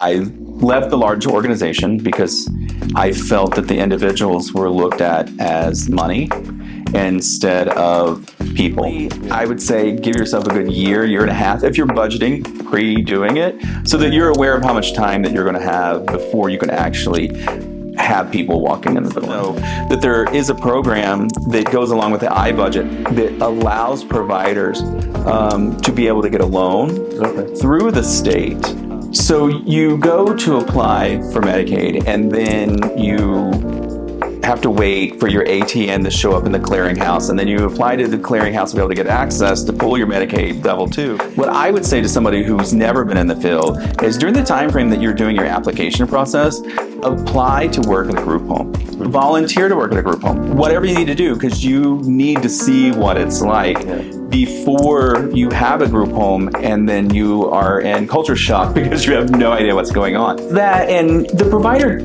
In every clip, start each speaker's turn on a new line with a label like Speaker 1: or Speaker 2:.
Speaker 1: I left the large organization because I felt that the individuals were looked at as money instead of people. I would say give yourself a good year and a half if you're budgeting pre-doing it, so that you're aware of how much time that you're going to have before you can actually have people walking in the door. So that there is a program that goes along with the iBudget that allows providers to be able to get a loan through the state. So you go to apply for Medicaid, and then you have to wait for your ATN to show up in the clearinghouse, and then you apply to the clearinghouse to be able to get access to pull your Medicaid level 2. What I would say to somebody who's never been in the field is, during the time frame that you're doing your application process, apply to work in a group home. Volunteer to work in a group home. Whatever you need to do, because you need to see what it's like before you have a group home, and then you are in culture shock because you have no idea what's going on. That, and the provider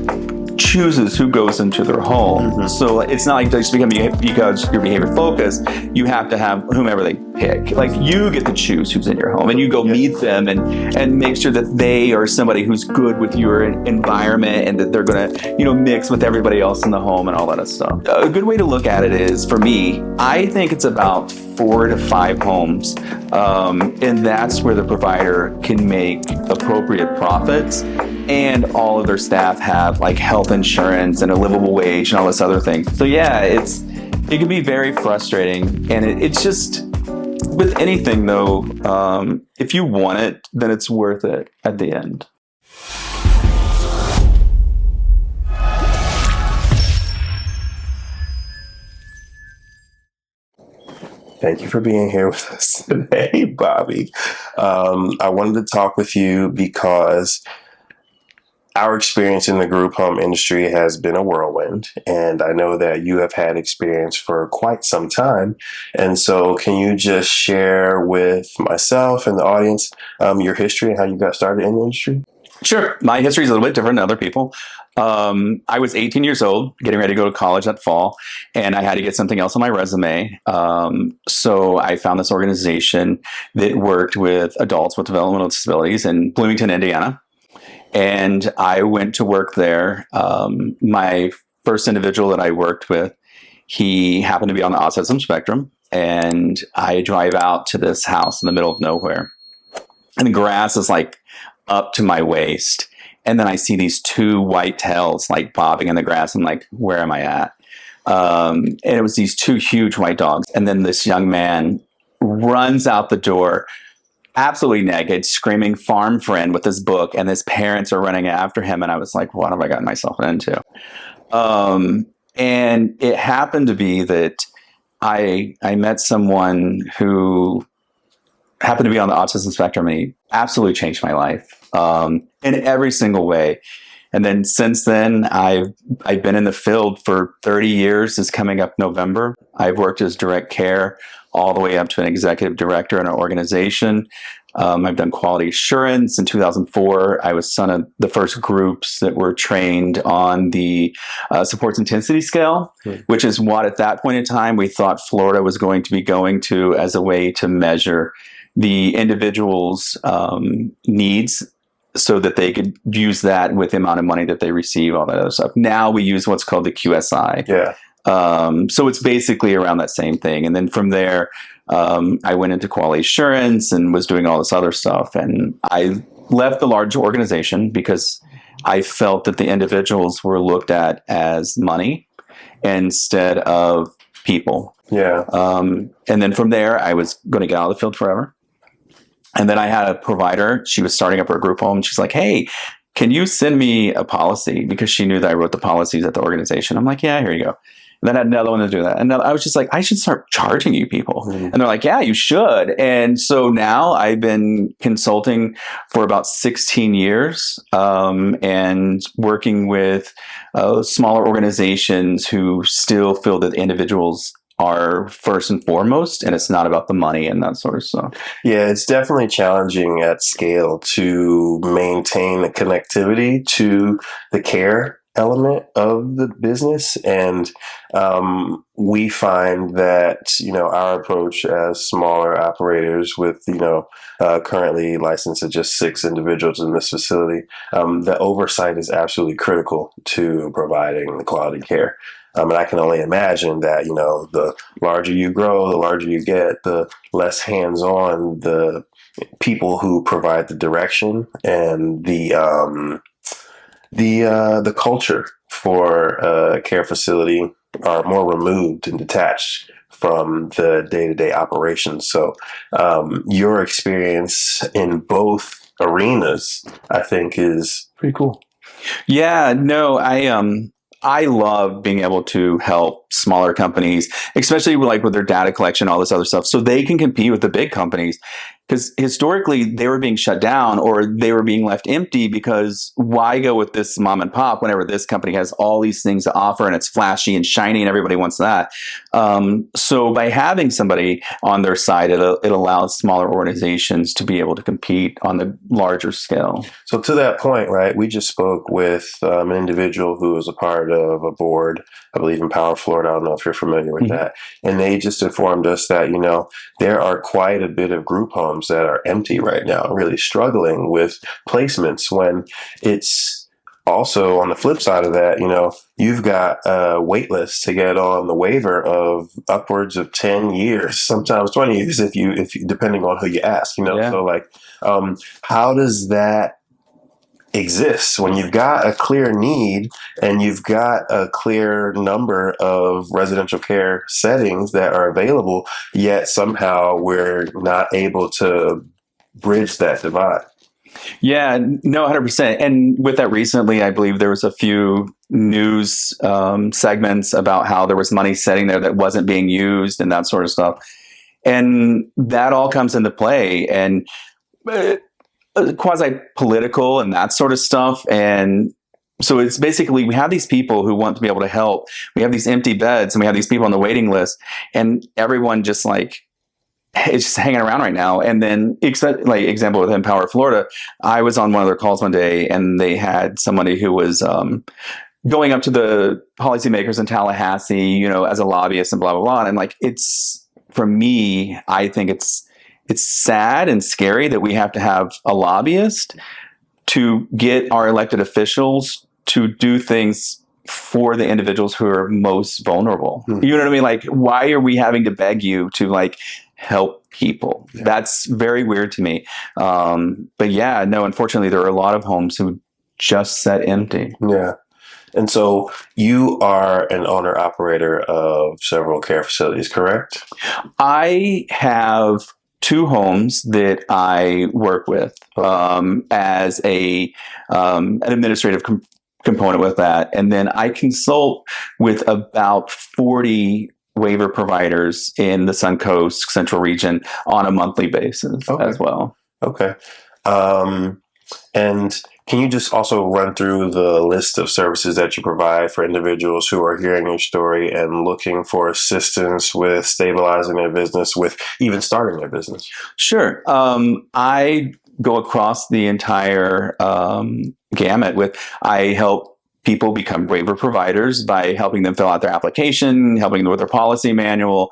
Speaker 1: chooses who goes into their home. So it's not like just because you're behavior focused, you have to have whomever they pick. Like, you get to choose who's in your home, and you go meet them and make sure that they are somebody who's good with your environment, and that they're going to, mix with everybody else in the home and all that stuff. A good way to look at it is, for me, I think it's about 4 to 5 homes. And that's where the provider can make appropriate profits, and all of their staff have like health insurance and a livable wage and all this other thing. So yeah, it can be very frustrating, and it's just, with anything though, if you want it, then it's worth it at the end.
Speaker 2: Thank you for being here with us today, Bobby. I wanted to talk with you because our experience in the group home industry has been a whirlwind, and I know that you have had experience for quite some time. And so can you just share with myself and the audience your history and how you got started in the industry?
Speaker 1: Sure. My history is a little bit different than other people. I was 18 years old, getting ready to go to college that fall, and I had to get something else on my resume. So I found this organization that worked with adults with developmental disabilities in Bloomington, Indiana. And I went to work there. My first individual that I worked with, he happened to be on the autism spectrum. And I drive out to this house in the middle of nowhere, and the grass is like up to my waist. And then I see these 2 white tails like bobbing in the grass. I'm like, where am I at? And it was these 2 huge white dogs. And then this young man runs out the door, absolutely naked, screaming "farm friend" with his book, and his parents are running after him. And I was like, what have I gotten myself into? And it happened to be that I met someone who happened to be on the autism spectrum, and he absolutely changed my life in every single way. And then since then, I've been in the field for 30 years. Is coming up November. I've worked as direct care all the way up to an executive director in an organization. I've done quality assurance. In 2004, I was one of the first groups that were trained on the supports intensity scale, which is what at that point in time we thought Florida was going to be going to as a way to measure the individual's needs, so that they could use that with the amount of money that they receive, all that other stuff. Now we use what's called the QSI. So it's basically around that same thing. And then from there, I went into quality assurance and was doing all this other stuff. And I left the large organization because I felt that the individuals were looked at as money instead of people. And then from there, I was going to get out of the field forever. And then I had a provider. She was starting up her group home. She's like, hey, can you send me a policy? Because she knew that I wrote the policies at the organization. I'm like, yeah, here you go. And then I had another one to do that. And I was just like, I should start charging you people. And they're like, yeah, you should. And so now I've been consulting for about 16 years and working with smaller organizations who still feel that individuals are first and foremost, and it's not about the money and that sort of stuff.
Speaker 2: Yeah, it's definitely challenging at scale to maintain the connectivity to the care element of the business. And we find that, our approach as smaller operators with, currently licensed to just 6 individuals in this facility, the oversight is absolutely critical to providing the quality care. And I can only imagine that, the larger you grow, the larger you get, the less hands-on the people who provide the direction and the culture for a care facility are more removed and detached from the day-to-day operations. So your experience in both arenas, I think, is pretty cool.
Speaker 1: Yeah, no, I love being able to help smaller companies, especially like with their data collection, all this other stuff, so they can compete with the big companies. Because historically they were being shut down or they were being left empty because why go with this mom and pop whenever this company has all these things to offer and it's flashy and shiny and everybody wants that. So by having somebody on their side, it allows smaller organizations to be able to compete on the larger scale.
Speaker 2: So to that point, right, we just spoke with an individual who was a part of a board, I believe in Power Florida. I don't know if you're familiar with that. And they just informed us that, there are quite a bit of group homes that are empty right now, really struggling with placements, when it's also on the flip side of that, you've got a wait list to get on the waiver of upwards of 10 years, sometimes 20 years, if you depending on who you ask,
Speaker 1: Yeah.
Speaker 2: So like, how does that exist when you've got a clear need and you've got a clear number of residential care settings that are available, yet somehow we're not able to bridge that divide?
Speaker 1: Yeah, no, 100%. And with that recently, I believe there was a few news segments about how there was money sitting there that wasn't being used and that sort of stuff. And that all comes into play. And quasi-political and that sort of stuff. And so it's basically, we have these people who want to be able to help. We have these empty beds and we have these people on the waiting list, and everyone just like, it's just hanging around right now. And then, like example with Empower Florida, I was on one of their calls one day and they had somebody who was going up to the policymakers in Tallahassee, as a lobbyist and blah, blah, blah. And I'm like, for me, I think it's sad and scary that we have to have a lobbyist to get our elected officials to do things for the individuals who are most vulnerable. You know what I mean? Like, why are we having to beg you to like help people? Yeah. That's very weird to me. But yeah, no, unfortunately, there are a lot of homes who just sat empty.
Speaker 2: Yeah. And so you are an owner operator of several care facilities, correct?
Speaker 1: I have 2 homes that I work with as an administrative component with that. And then I consult with about 40 waiver providers in the Suncoast Central region on a monthly basis as well.
Speaker 2: Okay. And can you just also run through the list of services that you provide for individuals who are hearing your story and looking for assistance with stabilizing their business, with even starting their business?
Speaker 1: Sure. I go across the entire gamut I help people become waiver providers by helping them fill out their application, helping them with their policy manual,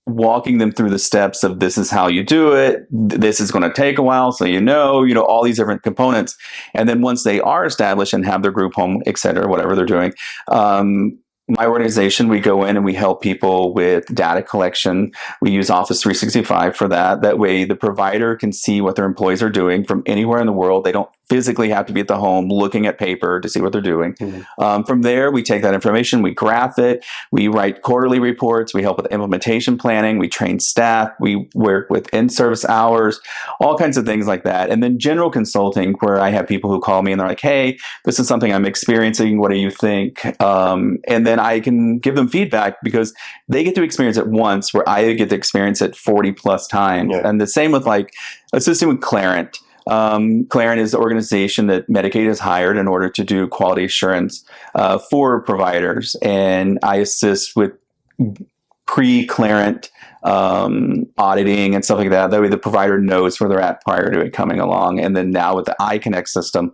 Speaker 1: walking them through the steps of this is how you do it. This is going to take a while. So, all these different components. And then once they are established and have their group home, et cetera, whatever they're doing, my organization, we go in and we help people with data collection. We use Office 365 for that. That way the provider can see what their employees are doing from anywhere in the world. They don't physically have to be at the home looking at paper to see what they're doing. From there, we take that information, we graph it, we write quarterly reports, we help with implementation planning, we train staff, we work with in-service hours, all kinds of things like that. And then general consulting, where I have people who call me and they're like, hey, this is something I'm experiencing, what do you think? And then I can give them feedback because they get to experience it once, where I get to experience it 40 plus times. Yeah. And the same with like assisting with Clarent. Clarent is the organization that Medicaid has hired in order to do quality assurance for providers. And I assist with pre-clearance auditing and stuff like that. That way the provider knows where they're at prior to it coming along. And then now with the iConnect system,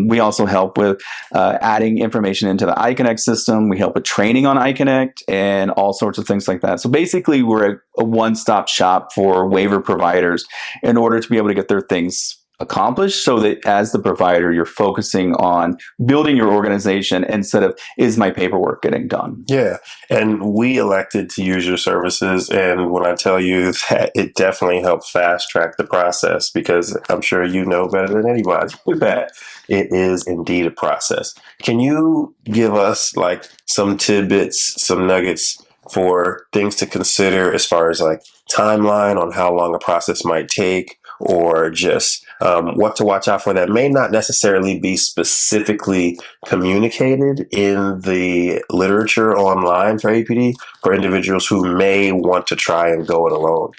Speaker 1: we also help with adding information into the iConnect system. We help with training on iConnect and all sorts of things like that. So basically, we're a one-stop shop for waiver providers in order to be able to get their things accomplished, so that as the provider, you're focusing on building your organization instead of, is my paperwork getting done?
Speaker 2: Yeah. And we elected to use your services. And when I tell you that it definitely helped fast track the process, because I'm sure you know better than anybody that it is indeed a process. Can you give us like some tidbits, some nuggets for things to consider as far as like timeline on how long a process might take, or just what to watch out for that may not necessarily be specifically communicated in the literature online for APD for individuals who may want to try and go it alone?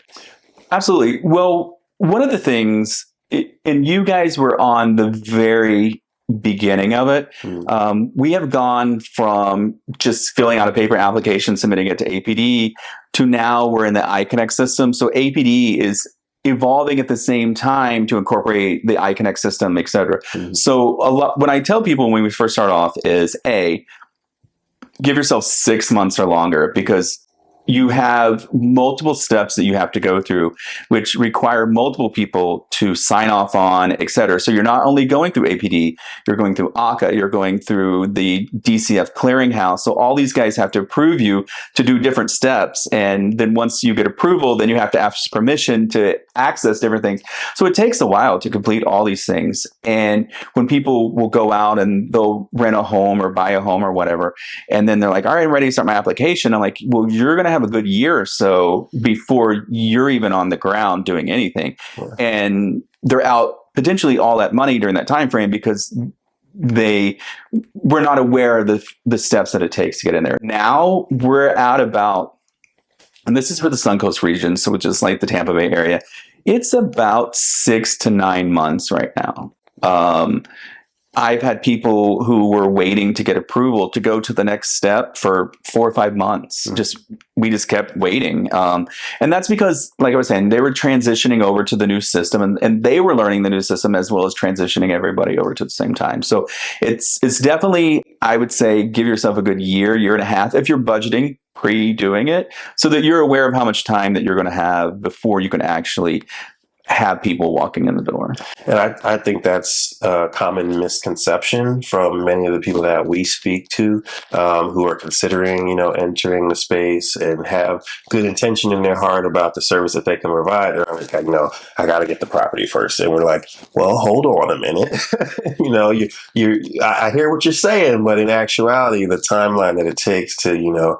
Speaker 1: Absolutely. Well, one of the things, and you guys were on the very beginning of it, we have gone from just filling out a paper application, submitting it to APD, to now we're in the iConnect system. So APD is evolving at the same time to incorporate the iConnect system, et cetera. So when I tell people when we first start off is, give yourself 6 months or longer, because you have multiple steps that you have to go through, which require multiple people to sign off on, et cetera. So you're not only going through APD, you're going through ACA, you're going through the DCF clearinghouse. So all these guys have to approve you to do different steps. And then once you get approval, then you have to ask permission to access different things. So it takes a while to complete all these things. And when people will go out and they'll rent a home or buy a home or whatever, and then they're like, all right, I'm ready to start my application. I'm like, well, you're going to have a good year or so before you're even on the ground doing anything.
Speaker 2: Sure.
Speaker 1: And they're out potentially all that money during that time frame because they were not aware of the steps that it takes to get in there. Now we're at about, and this is for the Suncoast region, so which is like the Tampa Bay area, it's about 6 to 9 months right now. I've had people who were waiting to get approval to go to the next step for 4 or 5 months. We just kept waiting. And that's because, like I was saying, they were transitioning over to the new system, and they were learning the new system as well as transitioning everybody over to the same time. So it's definitely, I would say, give yourself a good year and a half if you're budgeting pre-doing it, so that you're aware of how much time that you're going to have before you can actually have people walking in the door.
Speaker 2: And I think that's a common misconception from many of the people that we speak to, who are considering, entering the space and have good intention in their heart about the service that they can provide. They're like, I got to get the property first. And we're like, well, hold on a minute. I hear what you're saying, but in actuality, the timeline that it takes to,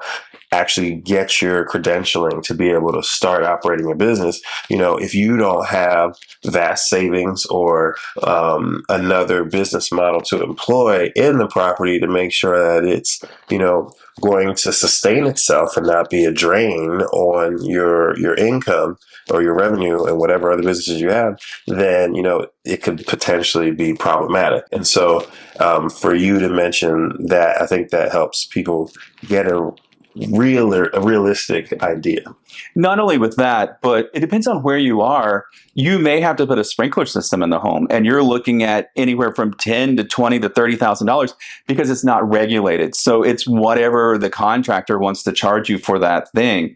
Speaker 2: actually get your credentialing to be able to start operating a business. If you don't have vast savings or another business model to employ in the property to make sure that it's, going to sustain itself and not be a drain on your income or your revenue and whatever other businesses you have, then, it could potentially be problematic. And so for you to mention that, I think that helps people get a realistic idea.
Speaker 1: Not only with that, but it depends on where you are. You may have to put a sprinkler system in the home, and you're looking at anywhere from $10,000 to $20,000 to $30,000 because it's not regulated. So it's whatever the contractor wants to charge you for that thing,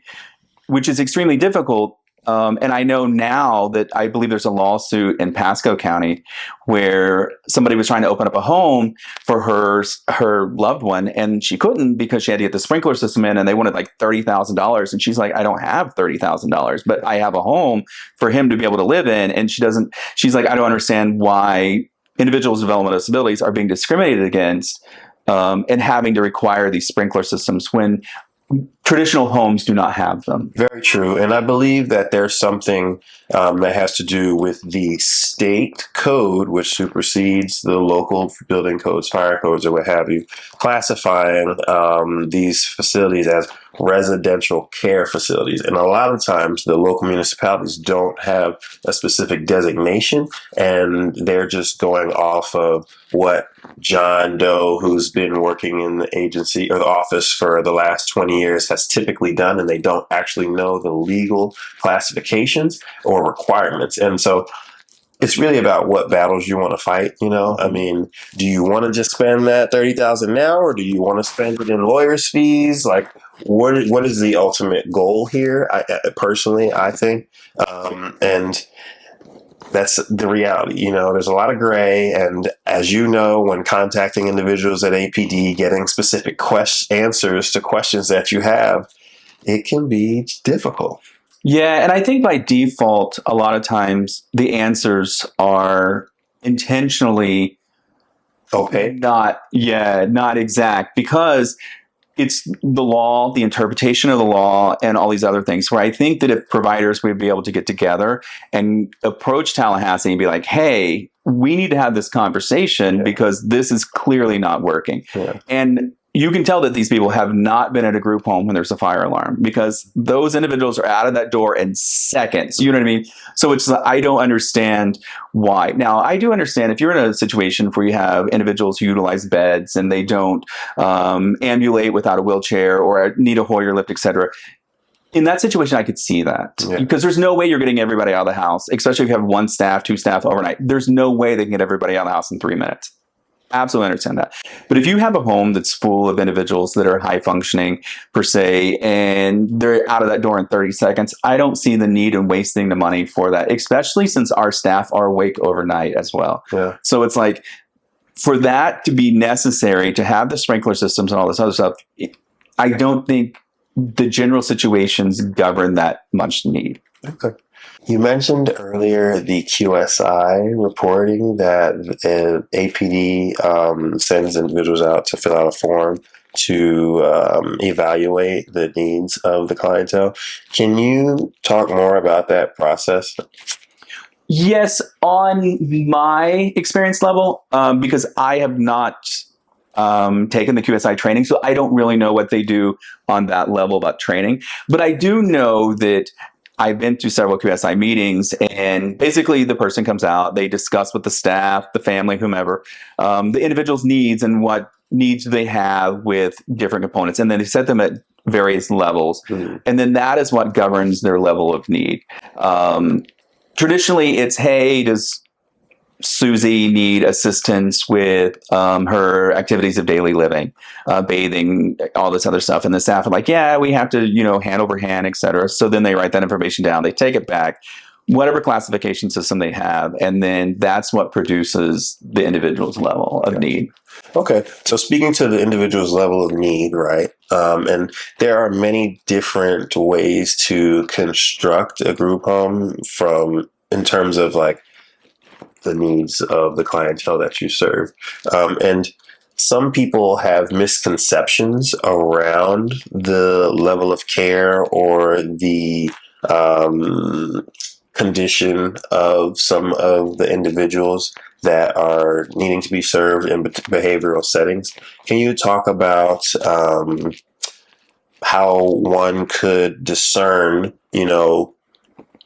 Speaker 1: which is extremely difficult. And I know now that I believe there's a lawsuit in Pasco County where somebody was trying to open up a home for her loved one, and she couldn't because she had to get the sprinkler system in, and they wanted like $30,000. And she's like, I don't have $30,000, but I have a home for him to be able to live in. And she's like, I don't understand why individuals with developmental disabilities are being discriminated against and having to require these sprinkler systems when traditional homes do not have them.
Speaker 2: Very true. And I believe that there's something that has to do with the state code, which supersedes the local building codes, fire codes, or what have you, classifying these facilities as residential care facilities. And a lot of times the local municipalities don't have a specific designation, and they're just going off of what John Doe, who's been working in the agency or the office for the last 20 years, has typically done, and they don't actually know the legal classifications or requirements. And so it's really about what battles you want to fight. I mean, do you want to just spend that $30,000 now, or do you want to spend it in lawyers' fees? Like, what is the ultimate goal here? Personally, I think, and that's the reality. There's a lot of gray, and as you know, when contacting individuals at APD, getting specific answers to questions that you have, it can be difficult.
Speaker 1: Yeah, and I think by default, a lot of times the answers are intentionally not exact, because it's the law, the interpretation of the law, and all these other things, where I think that if providers would be able to get together and approach Tallahassee and be like, hey, we need to have this conversation because this is clearly not working.
Speaker 2: Yeah.
Speaker 1: And you can tell that these people have not been at a group home when there's a fire alarm, because those individuals are out of that door in seconds. You know what I mean? So I don't understand why. Now, I do understand if you're in a situation where you have individuals who utilize beds and they don't ambulate without a wheelchair or need a Hoyer lift, et cetera. In that situation, I could see that, because there's no way you're getting everybody out of the house, especially if you have one staff, two staff overnight. There's no way they can get everybody out of the house in 3 minutes. Absolutely understand that. But if you have a home that's full of individuals that are high functioning per se, and they're out of that door in 30 seconds, I don't see the need in wasting the money for that, especially since our staff are awake overnight as well.
Speaker 2: Yeah.
Speaker 1: So it's like, for that to be necessary to have the sprinkler systems and all this other stuff, I don't think the general situations govern that much need.
Speaker 2: Okay. You mentioned earlier the QSI reporting that APD sends individuals out to fill out a form to evaluate the needs of the clientele. Can you talk more about that process?
Speaker 1: Yes, on my experience level, because I have not taken the QSI training, so I don't really know what they do on that level about training. But I do know that I've been to several QSI meetings, and basically the person comes out, they discuss with the staff, the family, whomever, the individual's needs and what needs they have with different components. And then they set them at various levels. Mm-hmm. And then that is what governs their level of need. Traditionally, it's, hey, does Susie need assistance with her activities of daily living, bathing, all this other stuff. And the staff are like, yeah, we have to, hand over hand, et cetera. So then they write that information down. They take it back, whatever classification system they have. And then that's what produces the individual's level of need.
Speaker 2: Okay. So speaking to the individual's level of need, right? And there are many different ways to construct a group home in terms of like the needs of the clientele that you serve. And some people have misconceptions around the level of care or the condition of some of the individuals that are needing to be served in behavioral settings. Can you talk about how one could discern,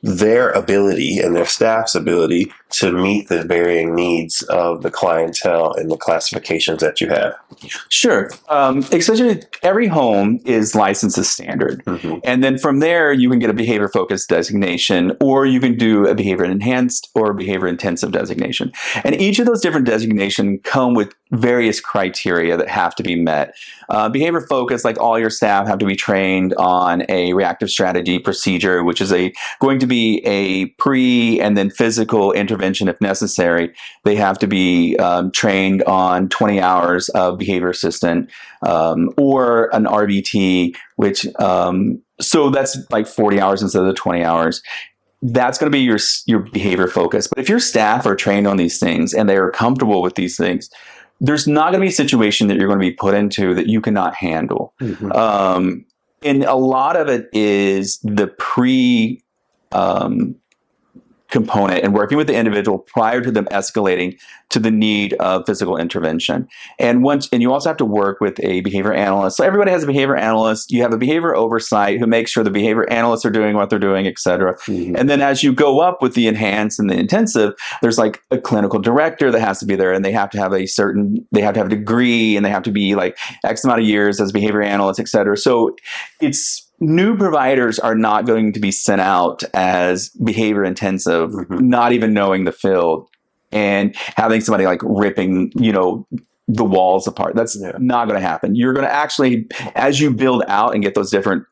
Speaker 2: their ability and their staff's ability to meet the varying needs of the clientele and the classifications that you have?
Speaker 1: Sure. Especially every home is licensed as standard. Mm-hmm. And then from there, you can get a behavior focused designation, or you can do a behavior enhanced or behavior intensive designation. And each of those different designations come with various criteria that have to be met. Behavior focused, like all your staff have to be trained on a reactive strategy procedure, which is going to be a pre and then physical intervention if necessary. They have to be trained on 20 hours of behavior assistant or an RBT, which so that's like 40 hours instead of the 20 hours. That's going to be your behavior focus. But if your staff are trained on these things and they are comfortable with these things, there's not going to be a situation that you're going to be put into that you cannot handle. Mm-hmm. And a lot of it is the component and working with the individual prior to them escalating to the need of physical intervention. And you also have to work with a behavior analyst. So everybody has a behavior analyst. You have a behavior oversight who makes sure the behavior analysts are doing what they're doing, et cetera. Mm-hmm. And then as you go up with the enhanced and the intensive, there's like a clinical director that has to be there, and they have to have a degree, and they have to be like X amount of years as behavior analysts, et cetera. So new providers are not going to be sent out as behavior intensive, not even knowing the field, and having somebody like ripping, the walls apart. That's not going to happen. You're going to actually, as you build out and get those different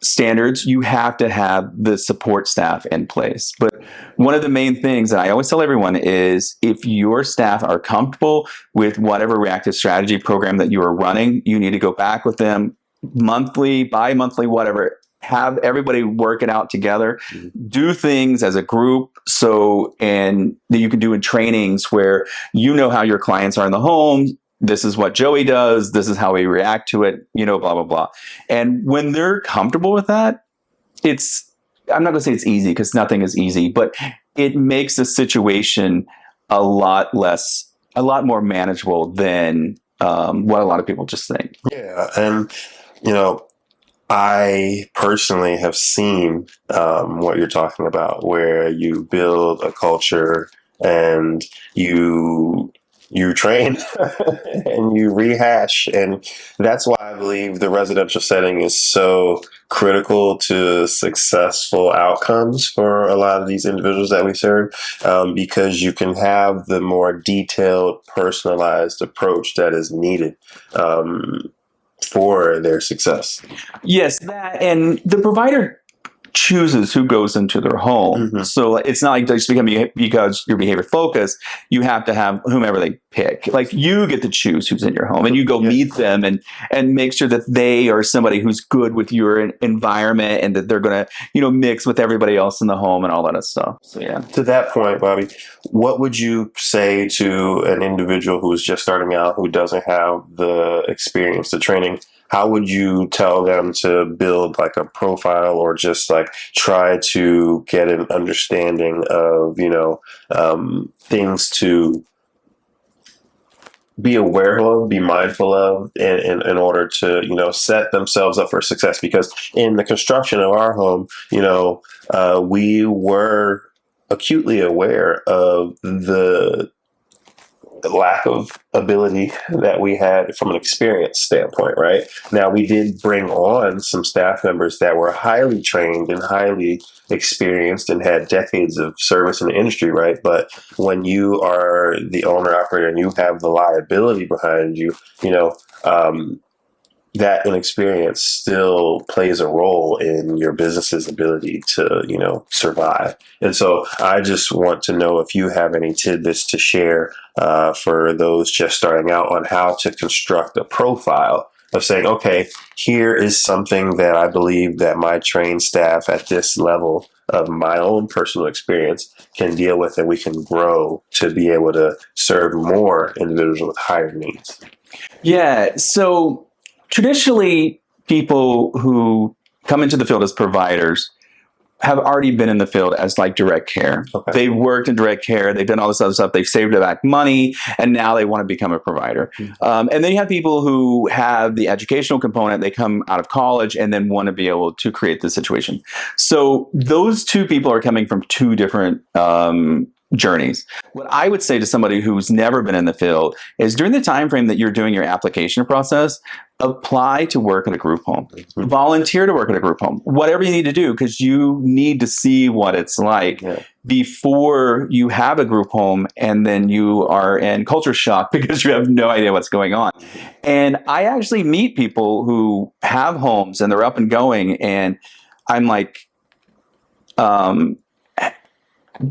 Speaker 1: standards, you have to have the support staff in place. But one of the main things that I always tell everyone is, if your staff are comfortable with whatever reactive strategy program that you are running, you need to go back with them monthly, bi-monthly, whatever. Have everybody work it out together, do things as a group, and that you can do in trainings where how your clients are in the home. This is what Joey does. This is how we react to it, blah, blah, blah. And when they're comfortable with that, I'm not going to say it's easy, because nothing is easy, but it makes the situation a lot more manageable than what a lot of people just think.
Speaker 2: Yeah. And, I personally have seen what you're talking about, where you build a culture and you train and you rehash. And that's why I believe the residential setting is so critical to successful outcomes for a lot of these individuals that we serve, because you can have the more detailed, personalized approach that is needed for their success.
Speaker 1: Yes, that, and the provider chooses who goes into their home. So it's not like just because you're behavior focused, you have to have whomever they pick. Like, you get to choose who's in your home, and you go meet them and make sure that they are somebody who's good with your environment, and that they're going to, mix with everybody else in the home and all that stuff. So, yeah.
Speaker 2: To that point, Bobby, what would you say to an individual who is just starting out, who doesn't have the experience, the training? How would you tell them to build like a profile, or just like try to get an understanding of, things to be aware of, be mindful of, in order to, set themselves up for success? Because in the construction of our home, we were acutely aware of the lack of ability that we had from an experience standpoint, right? Now, we did bring on some staff members that were highly trained and highly experienced and had decades of service in the industry, right? But when you are the owner operator and you have the liability behind you, that inexperience still plays a role in your business's ability to, survive. And so I just want to know if you have any tidbits to share for those just starting out on how to construct a profile of saying, okay, here is something that I believe that my trained staff at this level of my own personal experience can deal with, and we can grow to be able to serve more individuals with higher needs.
Speaker 1: Yeah. So traditionally, people who come into the field as providers have already been in the field as like direct care. Okay. They've worked in direct care. They've done all this other stuff. They've saved back money, and now they want to become a provider. And then you have people who have the educational component. They come out of college and then want to be able to create the situation. So those two people are coming from two different journeys. What I would say to somebody who's never been in the field is, during the time frame that you're doing your application process, apply to work at a group home. Volunteer to work at a group home. Whatever you need to do, because you need to see what it's like before you have a group home, and then you are in culture shock because you have no idea what's going on. And I actually meet people who have homes and they're up and going, and I'm like,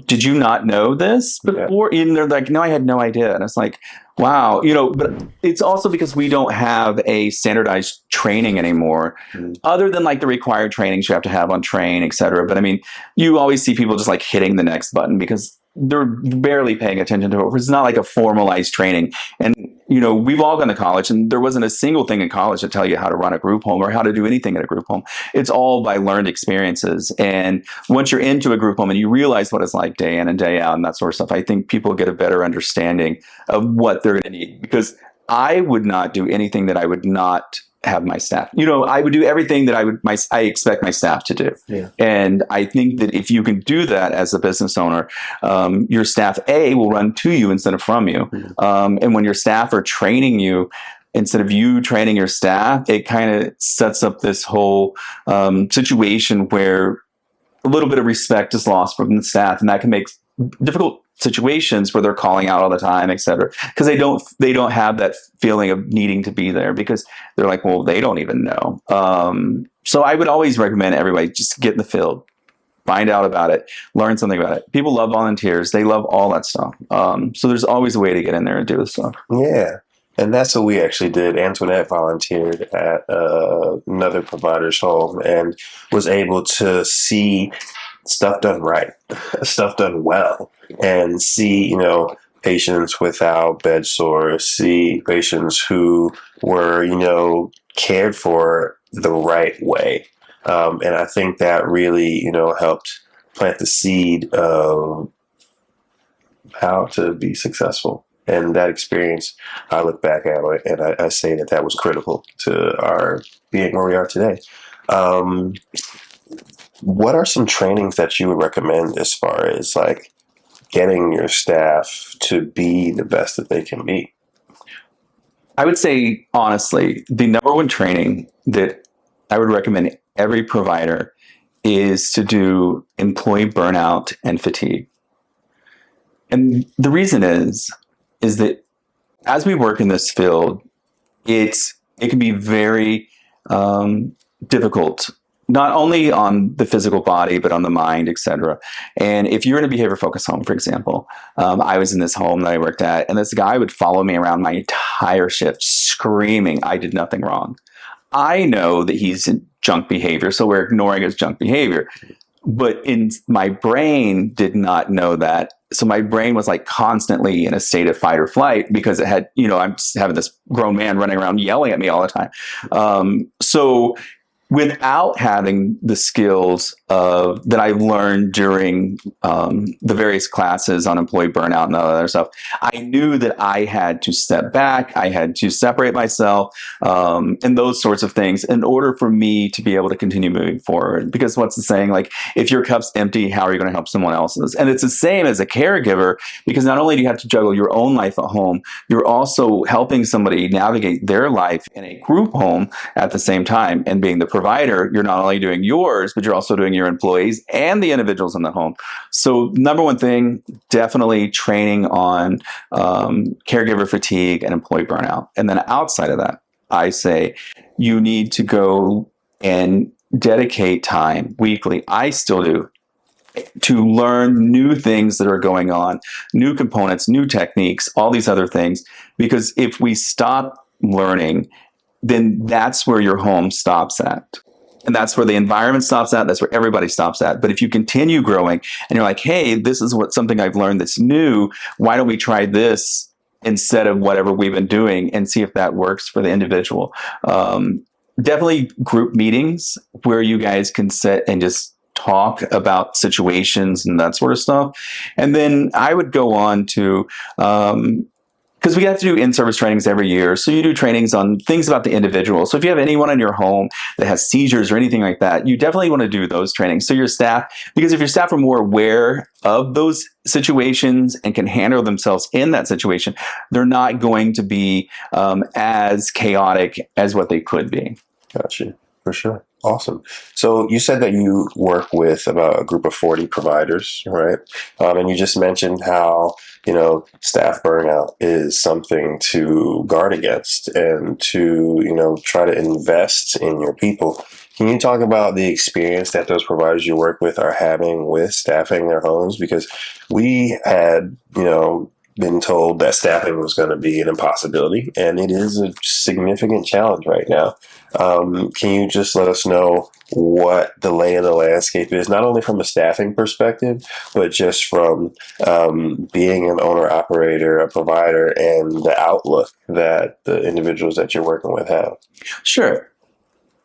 Speaker 1: did you not know this before? And they're like, no, I had no idea. And it's like, wow, but it's also because we don't have a standardized training anymore, other than like the required trainings you have to have on train, et cetera. But I mean, you always see people just like hitting the next button because they're barely paying attention to it. It's not like a formalized training. And we've all gone to college, and there wasn't a single thing in college to tell you how to run a group home or how to do anything in a group home. It's all by learned experiences. And once you're into a group home and you realize what it's like day in and day out and that sort of stuff, I think people get a better understanding of what they're going to need. Because I would not do anything that I would not have my staff. I would do everything that I expect my staff to do.
Speaker 2: Yeah.
Speaker 1: And I think that if you can do that as a business owner, your staff will run to you instead of from you. And when your staff are training you, instead of you training your staff, it kind of sets up this whole situation where a little bit of respect is lost from the staff, and that can make difficult situations where they're calling out all the time, et cetera, because they don't have that feeling of needing to be there because they're like, well, they don't even know. So I would always recommend everybody just get in the field, find out about it, learn something about it. People love volunteers. They love all that stuff. So there's always a way to get in there and do this stuff.
Speaker 2: Yeah. And that's what we actually did. Antoinette volunteered at another provider's home and was able to see stuff done right, stuff done well, and see, patients without bed sores, see patients who were, cared for the right way. And I think that really, helped plant the seed of how to be successful. And that experience, I look back at it and I say that was critical to our being where we are today. What are some trainings that you would recommend as far as like getting your staff to be the best that they can be?
Speaker 1: I would say, honestly, the number one training that I would recommend every provider is to do employee burnout and fatigue. And the reason is that as we work in this field, it can be very difficult, not only on the physical body, but on the mind, et cetera. And if you're in a behavior focused home, for example, I was in this home that I worked at, and this guy would follow me around my entire shift, screaming I did nothing wrong. I know that he's in junk behavior, so we're ignoring his junk behavior. But my brain did not know that. So my brain was like constantly in a state of fight or flight because it had, I'm just having this grown man running around yelling at me all the time. So without having the skills that I've learned during the various classes on employee burnout and all that other stuff, I knew that I had to step back, I had to separate myself, and those sorts of things in order for me to be able to continue moving forward. Because what's the saying? Like, if your cup's empty, how are you going to help someone else's? And it's the same as a caregiver, because not only do you have to juggle your own life at home, you're also helping somebody navigate their life in a group home at the same time. And being the provider, you're not only doing yours, but you're also doing your employees and the individuals in the home. So number one thing, definitely training on caregiver fatigue and employee burnout. And then outside of that, I say you need to go and dedicate time weekly. I still do, to learn new things that are going on, new components, new techniques, all these other things. Because if we stop learning, then that's where your home stops at. And that's where the environment stops at. That's where everybody stops at. But if you continue growing and you're like, hey, this is something I've learned that's new. Why don't we try this instead of whatever we've been doing and see if that works for the individual? Definitely group meetings where you guys can sit and just talk about situations and that sort of stuff. And then I would go on to, because we have to do in-service trainings every year. So you do trainings on things about the individual. So if you have anyone in your home that has seizures or anything like that, you definitely want to do those trainings. So your staff, because if your staff are more aware of those situations and can handle themselves in that situation, they're not going to be as chaotic as what they could be.
Speaker 2: Gotcha. For sure. Awesome. So you said that you work with about a group of 40 providers, right? And you just mentioned how, staff burnout is something to guard against and to, try to invest in your people. Can you talk about the experience that those providers you work with are having with staffing their homes? Because we had, been told that staffing was going to be an impossibility, and it is a significant challenge right now. Can you just let us know what the lay of the landscape is, not only from a staffing perspective, but just from being an owner operator, a provider, and the outlook that the individuals that you're working with have?
Speaker 1: Sure.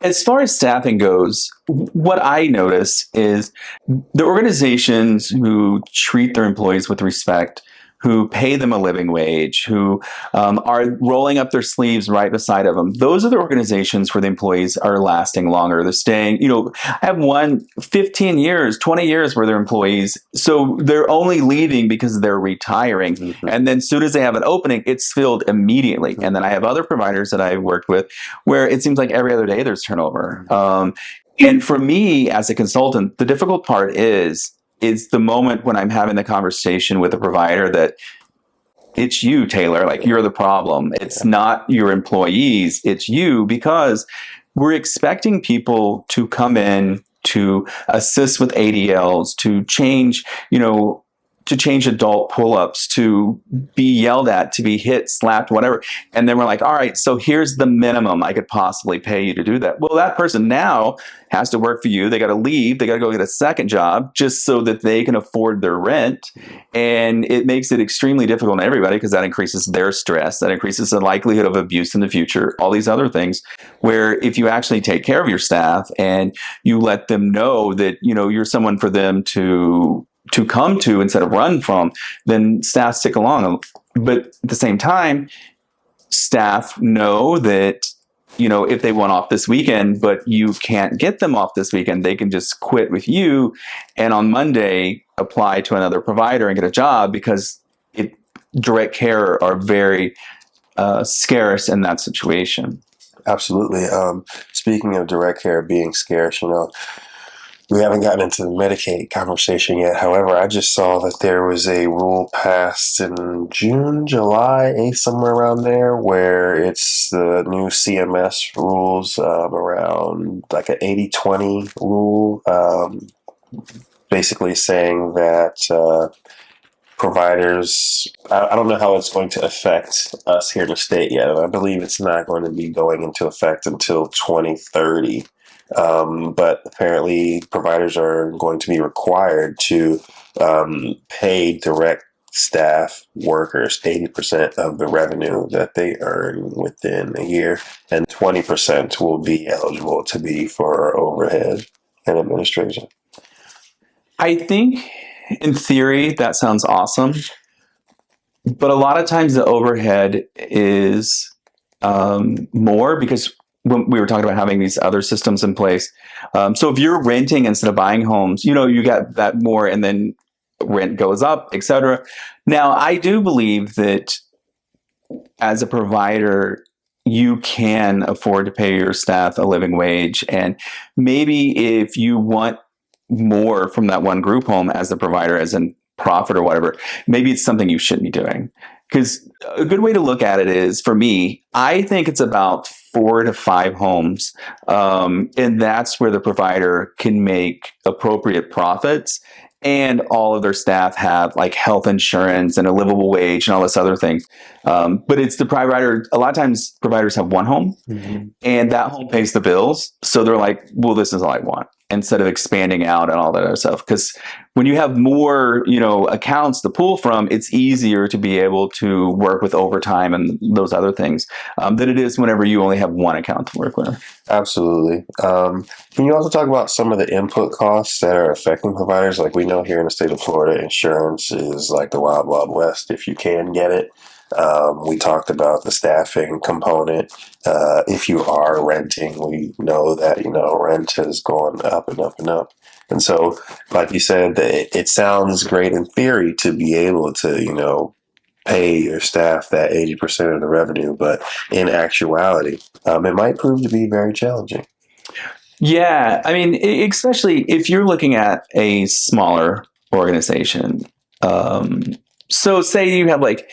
Speaker 1: As far as staffing goes, what I notice is the organizations who treat their employees with respect, who pay them a living wage, who are rolling up their sleeves right beside of them. Those are the organizations where the employees are lasting longer. They're staying, I have 15 years, 20 years where they're employees. So they're only leaving because they're retiring. Mm-hmm. And then as soon as they have an opening, it's filled immediately. Mm-hmm. And then I have other providers that I've worked with where it seems like every other day there's turnover. And for me as a consultant, the difficult part is the moment when I'm having the conversation with a provider that it's you, Taylor, like you're the problem. It's not your employees, it's you, because we're expecting people to come in to assist with ADLs, to change, adult pull-ups, to be yelled at, to be hit, slapped, whatever. And then we're like, all right, so here's the minimum I could possibly pay you to do that. Well, that person now has to work for you. They got to leave. They got to go get a second job just so that they can afford their rent. And it makes it extremely difficult on everybody because that increases their stress. That increases the likelihood of abuse in the future, all these other things, where if you actually take care of your staff and you let them know that, you're someone for them to come to instead of run from, then staff stick along. But at the same time, staff know that, if they want off this weekend, but you can't get them off this weekend, they can just quit with you and on Monday apply to another provider and get a job because direct care are very scarce in that situation.
Speaker 2: Absolutely. Speaking of direct care being scarce, we haven't gotten into the Medicaid conversation yet. However, I just saw that there was a rule passed in June, July 8th, somewhere around there, where it's the new CMS rules around like an 80-20 rule, basically saying that providers, I don't know how it's going to affect us here in the state yet. And I believe it's not going to be going into effect until 2030. But apparently providers are going to be required to pay direct staff workers 80% of the revenue that they earn within a year, and 20% will be eligible to be for overhead and administration.
Speaker 1: I think in theory that sounds awesome, but a lot of times the overhead is more because when we were talking about having these other systems in place. So if you're renting instead of buying homes, you got that more and then rent goes up, etc. Now, I do believe that as a provider, you can afford to pay your staff a living wage. And maybe if you want more from that one group home as a provider, as in profit or whatever, maybe it's something you shouldn't be doing. Because a good way to look at it is, for me, I think it's about 4 to 5 homes. And that's where the provider can make appropriate profits and all of their staff have like health insurance and a livable wage and all this other things. But it's the provider. A lot of times providers have one home and that home pays the bills. So they're like, well, this is all I want, instead of expanding out and all that other stuff. Because when you have more, accounts to pull from, it's easier to be able to work with overtime and those other things than it is whenever you only have one account to work with.
Speaker 2: Absolutely. Can you also talk about some of the input costs that are affecting providers? Like we know here in the state of Florida, insurance is like the wild, wild west if you can get it. We talked about the staffing component. If you are renting, we know that, rent has gone up and up and up. And so, like you said, it sounds great in theory to be able to, pay your staff that 80% of the revenue, but in actuality, it might prove to be very challenging.
Speaker 1: Yeah. I mean, especially if you're looking at a smaller organization. So say you have like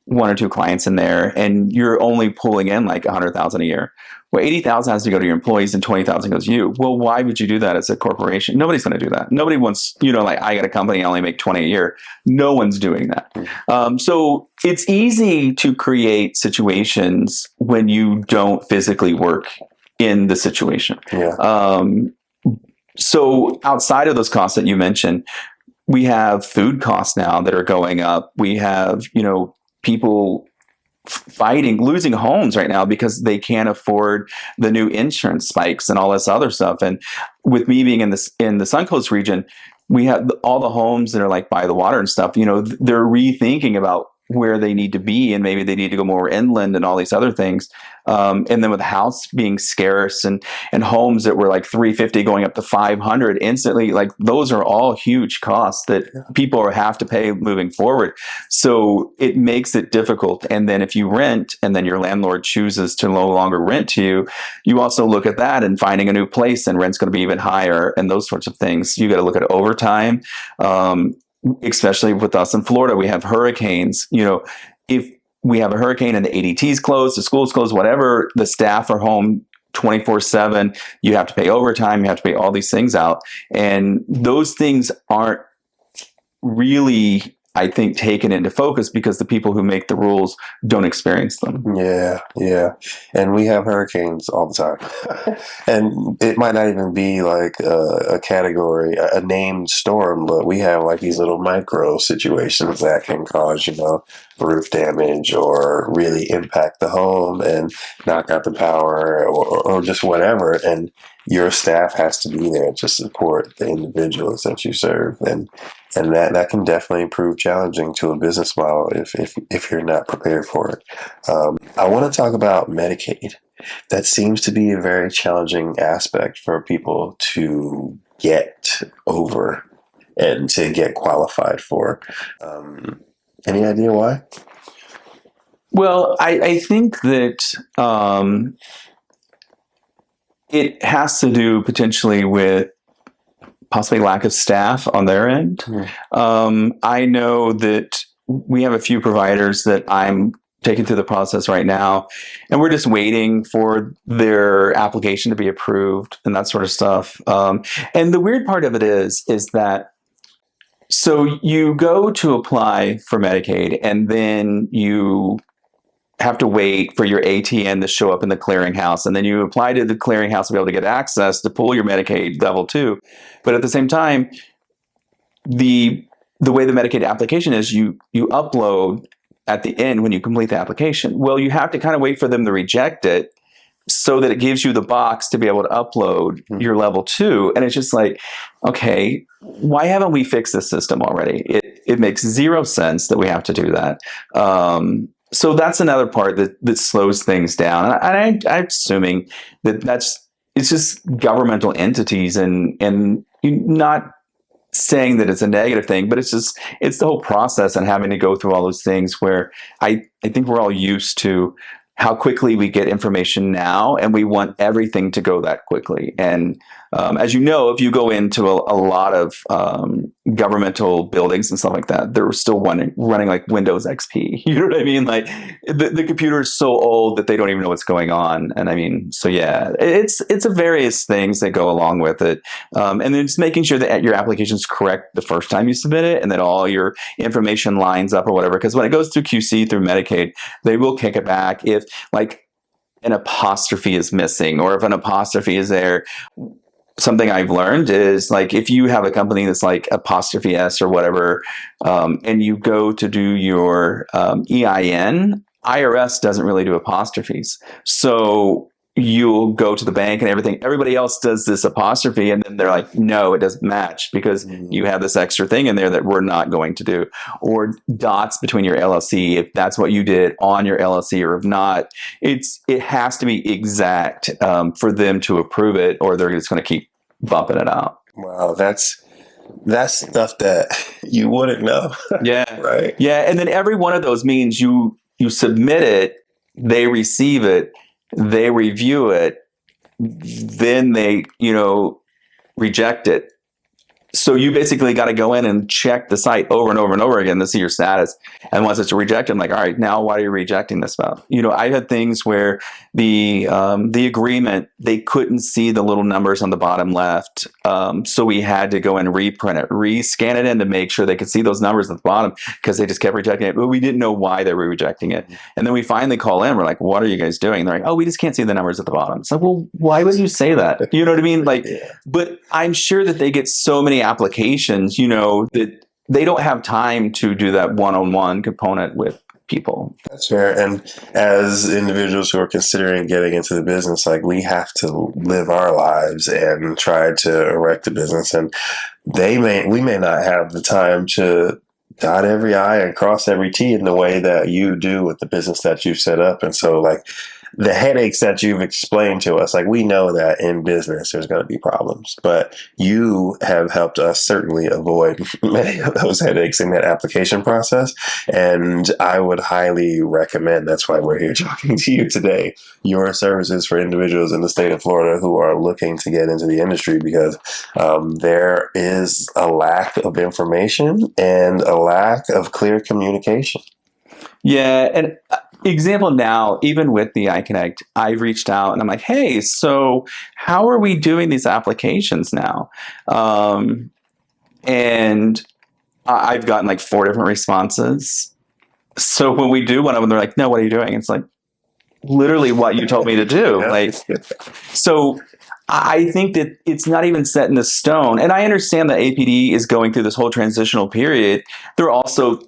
Speaker 1: 1 or 2 clients in there and you're only pulling in like $100,000 a year. Well, $80,000 has to go to your employees and $20,000 goes to you. Well, why would you do that as a corporation? Nobody's going to do that. Nobody wants, like I got a company, I only make 20 a year. No one's doing that. So it's easy to create situations when you don't physically work in the situation.
Speaker 2: Yeah.
Speaker 1: So outside of those costs that you mentioned, we have food costs now that are going up. We have, people fighting, losing homes right now because they can't afford the new insurance spikes and all this other stuff. And with me being in the Suncoast region, we have all the homes that are like by the water and stuff. They're rethinking about where they need to be, and maybe they need to go more inland and all these other things. And then with the house being scarce and homes that were like 350 going up to 500 instantly, like those are all huge costs that people have to pay moving forward. So it makes it difficult. And then if you rent and then your landlord chooses to no longer rent to you, you also look at that and finding a new place, and rent's going to be even higher and those sorts of things. You got to look at overtime. Especially with us in Florida, we have hurricanes. If we have a hurricane and the ADT's closed, the school's closed, whatever, the staff are home 24/7. You have to pay overtime. You have to pay all these things out. And those things aren't really, I think, taken into focus because the people who make the rules don't experience them.
Speaker 2: Yeah. And we have hurricanes all the time. And it might not even be like a category, a named storm, but we have like these little micro situations that can cause, roof damage or really impact the home and knock out the power or just whatever. And your staff has to be there to support the individuals that you serve. And that can definitely prove challenging to a business model if you're not prepared for it. I want to talk about Medicaid. That seems to be a very challenging aspect for people to get over and to get qualified for. Any idea why?
Speaker 1: Well, I think that it has to do potentially with possibly lack of staff on their end. I know that we have a few providers that I'm taking through the process right now, and we're just waiting for their application to be approved and that sort of stuff. And the weird part of it is that, so you go to apply for Medicaid, and then you have to wait for your ATN to show up in the clearinghouse, and then you apply to the clearinghouse to be able to get access to pull your Medicaid level 2. But at the same time, the way the Medicaid application is, you upload at the end when you complete the application. Well, you have to kind of wait for them to reject it so that it gives you the box to be able to upload your level 2. And it's just like, okay, why haven't we fixed this system already? It makes zero sense that we have to do that. So that's another part that slows things down. And I'm assuming it's just governmental entities, and not saying that it's a negative thing, but it's the whole process and having to go through all those things where I think we're all used to how quickly we get information now, and we want everything to go that quickly. And as you know, if you go into a lot of governmental buildings and stuff like that, they're still running like Windows XP. You know what I mean? Like the computer is so old that they don't even know what's going on. And I mean, so yeah, it's a various things that go along with it. And then just making sure that your application is correct the first time you submit it, and that all your information lines up or whatever. Because when it goes through QC through Medicaid, they will kick it back if like an apostrophe is missing, or if an apostrophe is there. Something I've learned is, like, if you have a company that's like apostrophe S or whatever, and you go to do your EIN, IRS doesn't really do apostrophes. So you'll go to the bank and everything. Everybody else does this apostrophe, and then they're like, no, it doesn't match because you have this extra thing in there that we're not going to do. Or dots between your LLC, if that's what you did on your LLC, or if not, it has to be exact for them to approve it, or they're just going to keep bumping it out.
Speaker 2: Wow, that's stuff that you wouldn't know.
Speaker 1: Yeah.
Speaker 2: Right.
Speaker 1: Yeah. And then every one of those means you submit it, they receive it, they review it, then they, reject it. So you basically got to go in and check the site over and over and over again to see your status. And once it's rejected, I'm like, all right, now what are you rejecting this about? I had things where the agreement, they couldn't see the little numbers on the bottom left. So we had to go and reprint it, rescan it in to make sure they could see those numbers at the bottom, because they just kept rejecting it. But we didn't know why they were rejecting it. And then we finally call in. We're like, what are you guys doing? And they're like, oh, we just can't see the numbers at the bottom. It's like, well, why would you say that? You know what I mean? Like, but I'm sure that they get so many applications, that they don't have time to do that one-on-one component with people.
Speaker 2: That's fair. And as individuals who are considering getting into the business, like, we have to live our lives and try to erect a business. And we may not have the time to dot every I and cross every T in the way that you do with the business that you've set up. And so, like, the headaches that you've explained to us, like, we know that in business there's going to be problems, but you have helped us certainly avoid many of those headaches in that application process. And I would highly recommend, that's why we're here talking to you today, your services for individuals in the state of Florida who are looking to get into the industry, because there is a lack of information and a lack of clear communication.
Speaker 1: Yeah. And example now, even with the iConnect, I've reached out and I'm like, hey, so how are we doing these applications now? And I've gotten like 4 different responses. So when we do one of them, they're like, no, what are you doing? It's like, literally what you told me to do. Like, so I think that it's not even set in the stone. And I understand that APD is going through this whole transitional period. There are also,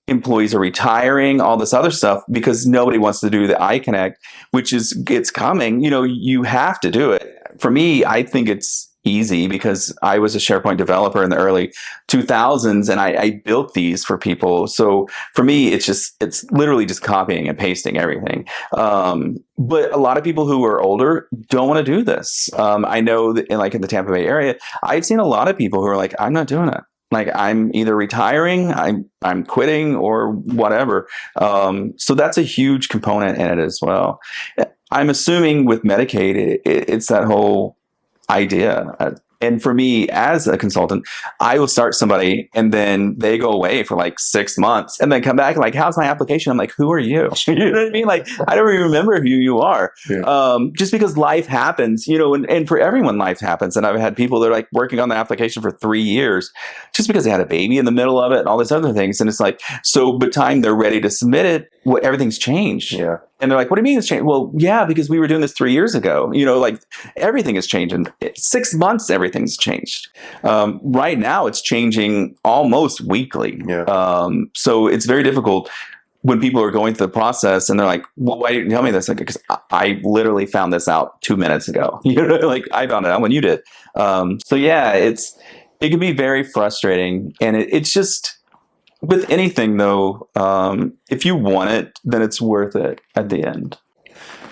Speaker 1: employees are retiring, all this other stuff, because nobody wants to do the iConnect, it's coming. You have to do it. For me, I think it's easy because I was a SharePoint developer in the early 2000s and I built these for people. So for me, it's literally just copying and pasting everything. But a lot of people who are older don't want to do this. I know that in the Tampa Bay area, I've seen a lot of people who are like, I'm not doing it. Like, I'm either retiring, I'm quitting, or whatever. So that's a huge component in it as well. I'm assuming with Medicaid, it's that whole idea. And for me, as a consultant, I will start somebody and then they go away for like 6 months and then come back like, how's my application? I'm like, who are you? You know what I mean? Like, I don't even remember who you are. Yeah. Just because life happens, and for everyone, life happens. And I've had people that are like working on the application for 3 years just because they had a baby in the middle of it and all these other things. And it's like, so by the time they're ready to submit it, everything's changed. Yeah. And they're like, what do you mean it's changed? Well, yeah, because we were doing this 3 years ago. Like, everything is changing. 6 months, everything's changed. Right now, it's changing almost weekly. Yeah. So it's very difficult when people are going through the process and they're like, well, why didn't you tell me this? Like, because I literally found this out 2 minutes ago. Like, I found it out when you did. So yeah, it can be very frustrating. And it's just... With anything, though, if you want it, then it's worth it at the end.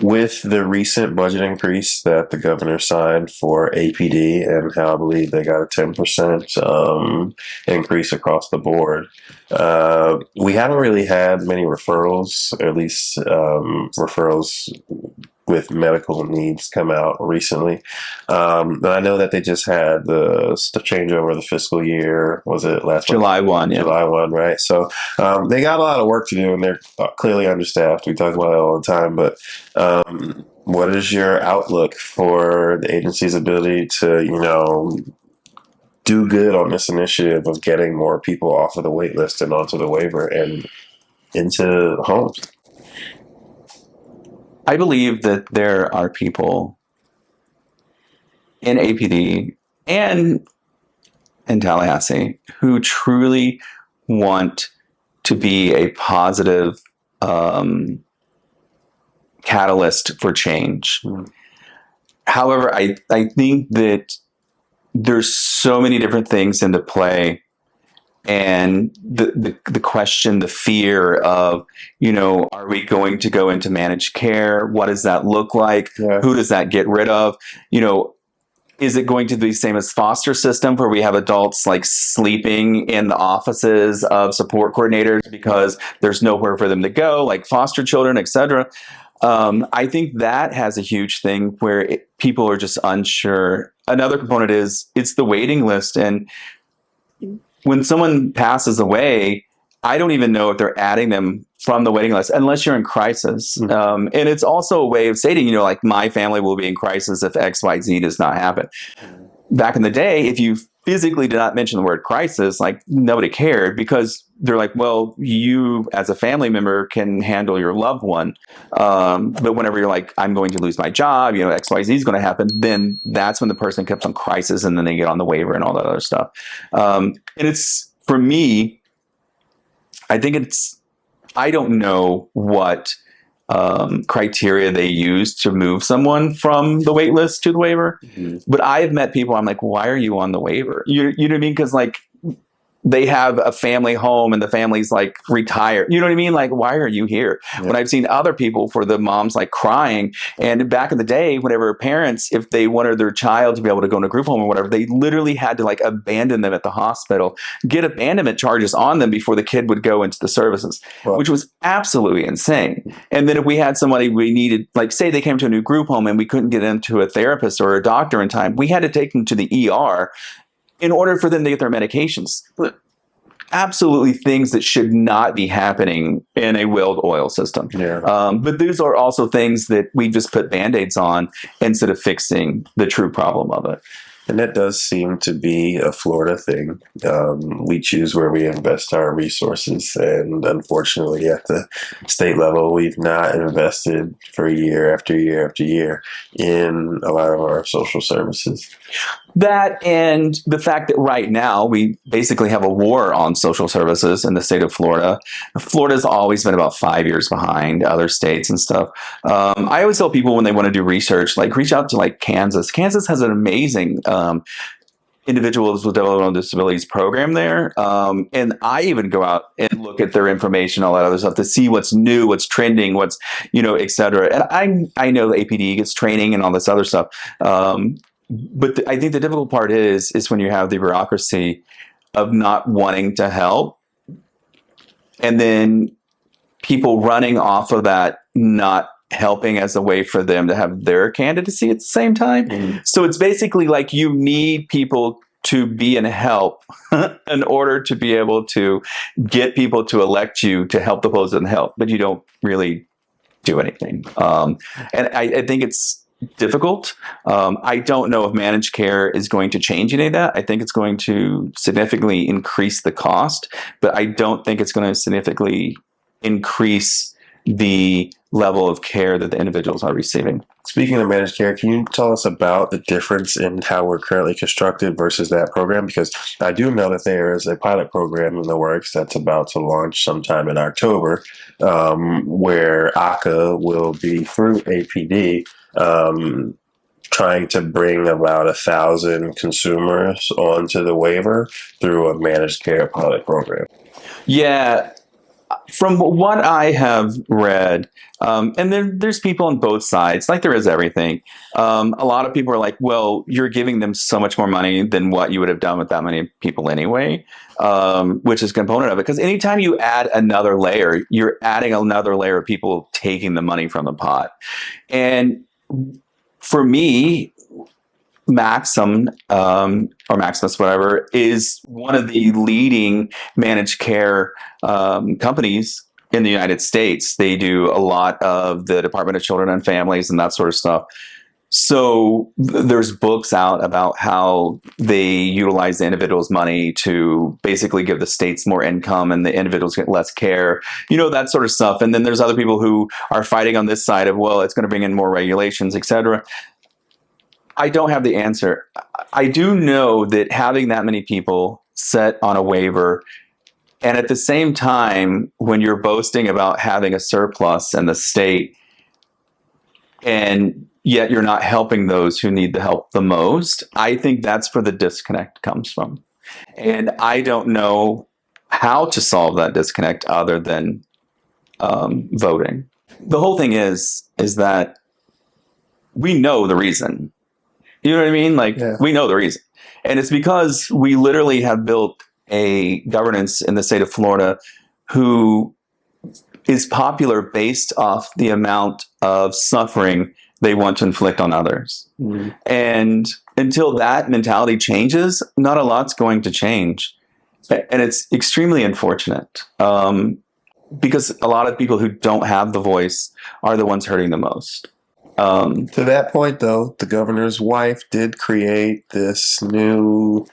Speaker 2: With the recent budget increase that the governor signed for APD and how I believe they got a 10% increase across the board, we haven't really had many referrals, or at least referrals with medical needs come out recently. And I know that they just had the changeover of the fiscal year. Was it last
Speaker 1: July 1? Yeah.
Speaker 2: July 1, right? So they got a lot of work to do and they're clearly understaffed. We talk about it all the time, but what is your outlook for the agency's ability to, do good on this initiative of getting more people off of the wait list and onto the waiver and into homes?
Speaker 1: I believe that there are people in APD and in Tallahassee who truly want to be a positive catalyst for change. However, I think that there's so many different things into play. And the question, the fear of, are we going to go into managed care? What does that look like? Yeah. Who does that get rid of? Is it going to be the same as foster system where we have adults like sleeping in the offices of support coordinators because there's nowhere for them to go, like foster children, etc. I think that has a huge thing where people are just unsure. another component is it's the waiting list. And when someone passes away, I don't even know if they're adding them from the waiting list unless you're in crisis. And it's also a way of stating, you know, like my family will be in crisis if X, Y, Z does not happen. Back in the day, if you physically did not mention the word crisis, like nobody cared because they're like, well, you as a family member can handle your loved one. But whenever you're like, I'm going to lose my job, you know, X, Y, Z is going to happen, then that's when the person comes on crisis and then they get on the waiver and all that other stuff. And it's, for me, I don't know what criteria they use to move someone from the wait list to the waiver. But I've met people, I'm like, why are you on the waiver? You know what I mean? Because like they have a family home and the family's like retired. You know what I mean? Like, why are you here? Yeah. When I've seen other people for the moms like crying. And back in the day, whenever parents, if they wanted their child to be able to go into group home or whatever, they literally had to like abandon them at the hospital, get abandonment charges on them before the kid would go into the services, which was absolutely insane. And then if we had somebody we needed, like say they came to a new group home and we couldn't get into a therapist or a doctor in time, we had to take them to the ER in order for them to get their medications. Absolutely things that should not be happening in a well-oiled system. Yeah. But these are also things that we just put Band-Aids on instead of fixing the true problem of it.
Speaker 2: And that does seem to be a Florida thing. We choose where we invest our resources. And unfortunately, at the state level, we've not invested for year after year after year in a lot of our social services.
Speaker 1: That and the fact that right now we basically have a war on social services in the state of Florida. Florida's always been about 5 years behind other states and stuff. I always tell people when they want to do research, like reach out to like Kansas. Kansas has an amazing individuals with developmental disabilities program there. And I even go out and look at their information, all that other stuff to see what's new, what's trending, what's, you know, et cetera. And I know the APD gets training and all this other stuff. But I think the difficult part is when you have the bureaucracy of not wanting to help and then people running off of that, not helping as a way for them to have their candidacy at the same time. So it's basically like you need people to be in help in order to be able to get people to elect you to help the opposed and help, but you don't really do anything. And I think it's difficult. I don't know if managed care is going to change any of that. I think it's going to significantly increase the cost, but I don't think it's going to significantly increase the level of care that the individuals are receiving.
Speaker 2: Speaking of managed care, can you tell us about the difference in how we're currently constructed versus that program? Because I do know that there is a pilot program in the works that's about to launch sometime in October, where ACA will be through APD trying to bring about 1,000 consumers onto the waiver through a managed care pilot program.
Speaker 1: Yeah. From what I have read, and there's people on both sides, like there is everything. A lot of people are like, well, you're giving them so much more money than what you would have done with that many people anyway, which is a component of it. Because anytime you add another layer, you're adding another layer of people taking the money from the pot. And for me, Maxim or Maximus, whatever, is one of the leading managed care companies in the United States. They do a lot of the Department of Children and Families and that sort of stuff. So there's books out about how they utilize the individual's money to basically give the states more income and the individuals get less care, you know, that sort of stuff. And then there's other people who are fighting on this side of, well, it's going to bring in more regulations, et cetera. I don't have the answer. I do know that having that many people set on a waiver, and at the same time, when you're boasting about having a surplus in the state, and yet you're not helping those who need the help the most, I think that's where the disconnect comes from. And I don't know how to solve that disconnect other than voting. The whole thing is that we know the reason. You know what I mean? Like, we know the reason. And it's because we literally have built a governance in the state of Florida who is popular based off the amount of suffering they want to inflict on others. And until that mentality changes, not a lot's going to change. And it's extremely unfortunate because a lot of people who don't have the voice are the ones hurting the most.
Speaker 2: To that point, though, the governor's wife did create this new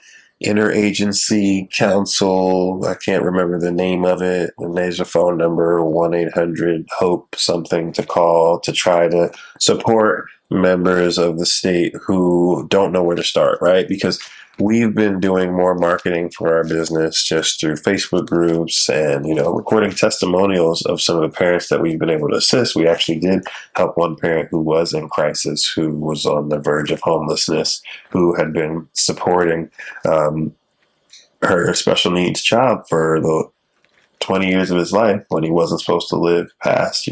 Speaker 2: interagency council. I can't remember the name of it. And there's a phone number, 1-800-HOPE, something to call to try to support members of the state who don't know where to start, right? Because we've been doing more marketing for our business just through Facebook groups and, recording testimonials of some of the parents that we've been able to assist. We actually did help one parent who was in crisis, who was on the verge of homelessness, who had been supporting her special needs child for the 20 years of his life when he wasn't supposed to live past,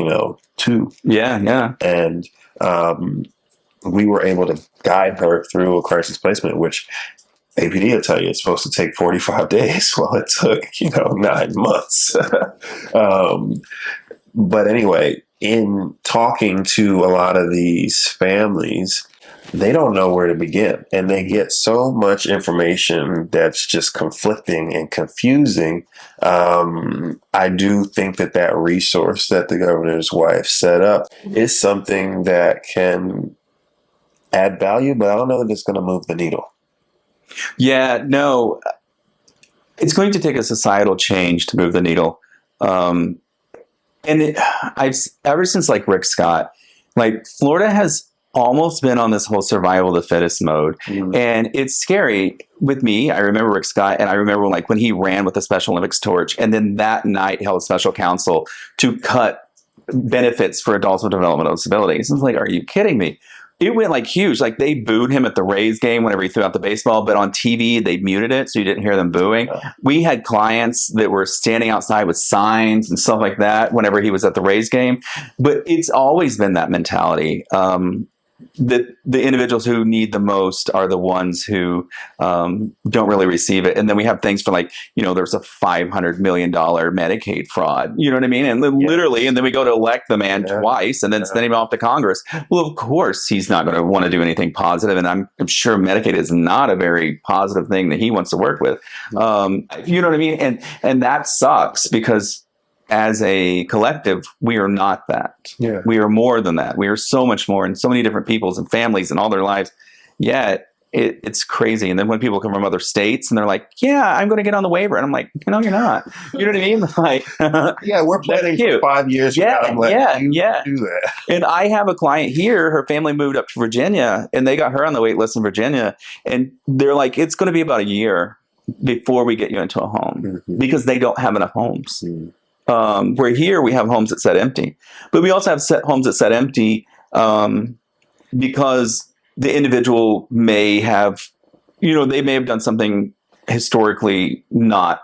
Speaker 2: 2.
Speaker 1: Yeah.
Speaker 2: And we were able to guide her through a crisis placement, which APD will tell you it's supposed to take 45 days. Well, it took, 9 months. But anyway, in talking to a lot of these families, they don't know where to begin. And they get so much information that's just conflicting and confusing. I do think that resource that the governor's wife set up is something that can add value, but I don't know that it's going to move the needle.
Speaker 1: Yeah, no, it's going to take a societal change to move the needle. And ever since Rick Scott, Florida has almost been on this whole survival of the fittest mode. And it's scary with me. I remember Rick Scott, and I remember when he ran with the Special Olympics torch, and then that night held a special counsel to cut benefits for adults with developmental disabilities. It's are you kidding me? It went huge. They booed him at the Rays game whenever he threw out the baseball, but on TV they muted it so you didn't hear them booing. We had clients that were standing outside with signs and stuff like that whenever he was at the Rays game. But it's always been that mentality. The individuals who need the most are the ones who don't really receive it. And then we have things for there's a $500 million Medicaid fraud. You know what I mean? And literally, and then we go to elect the man twice and then send him off to Congress. Well, of course, he's not going to want to do anything positive. And I'm sure Medicaid is not a very positive thing that he wants to work with. You know what I mean? And that sucks because as a collective, we are not that.
Speaker 2: Yeah.
Speaker 1: We are more than that. We are so much more, and so many different peoples and families and all their lives. Yet it's crazy. And then when people come from other states and they're like, yeah, I'm going to get on the waiver. And I'm like, no, you're not. You know what I mean?
Speaker 2: Yeah, we're planning for 5 years.
Speaker 1: Yeah.
Speaker 2: Do that.
Speaker 1: And I have a client here, her family moved up to Virginia and they got her on the wait list in Virginia. And they're like, it's going to be about a year before we get you into a home because they don't have enough homes. Where here we have homes that set empty, but we also have homes that set empty because the individual may have, they may have done something historically not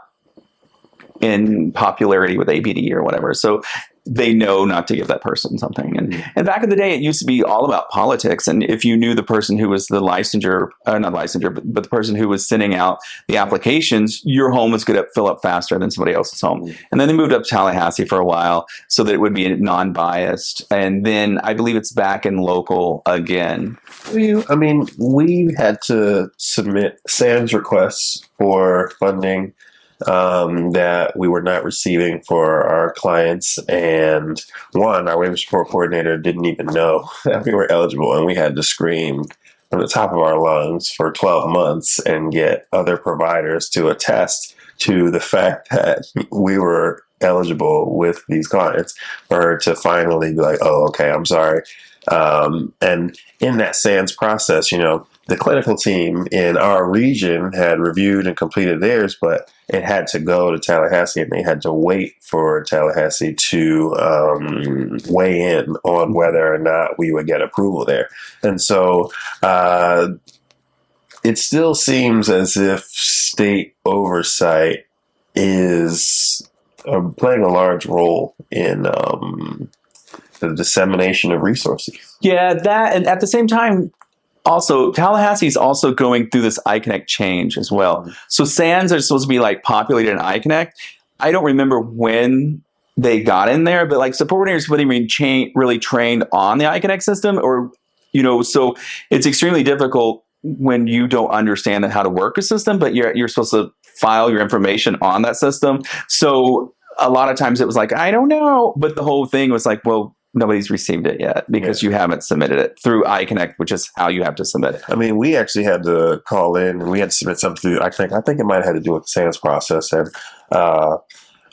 Speaker 1: in popularity with ABD or whatever. So they know not to give that person something. And back in the day, it used to be all about politics. And if you knew the person who was the not licensure, but the person who was sending out the applications, your home was going to fill up faster than somebody else's home. And then they moved up to Tallahassee for a while so that it would be non-biased. And then I believe it's back in local again.
Speaker 2: I mean, we had to submit SANS requests for funding that we were not receiving for our clients. And our waiver support coordinator didn't even know that we were eligible. And we had to scream from the top of our lungs for 12 months and get other providers to attest to the fact that we were eligible with these clients for her to finally be like, oh, okay, I'm sorry. And in that SANS process, the clinical team in our region had reviewed and completed theirs, but it had to go to Tallahassee and they had to wait for Tallahassee to weigh in on whether or not we would get approval there. And so it still seems as if state oversight is playing a large role in the dissemination of resources.
Speaker 1: Yeah, that, and at the same time, also, Tallahassee is also going through this iConnect change as well. So SANS are supposed to be populated in iConnect. I don't remember when they got in there, but support coordinators wouldn't even really trained on the iConnect system, or so it's extremely difficult when you don't understand how to work a system, but you're supposed to file your information on that system. So a lot of times it was like, I don't know. But the whole thing was like, well, nobody's received it yet because you haven't submitted it through iConnect, which is how you have to submit it.
Speaker 2: I mean, we actually had to call in and we had to submit something through iConnect. I think it might have had to do with the sales process. And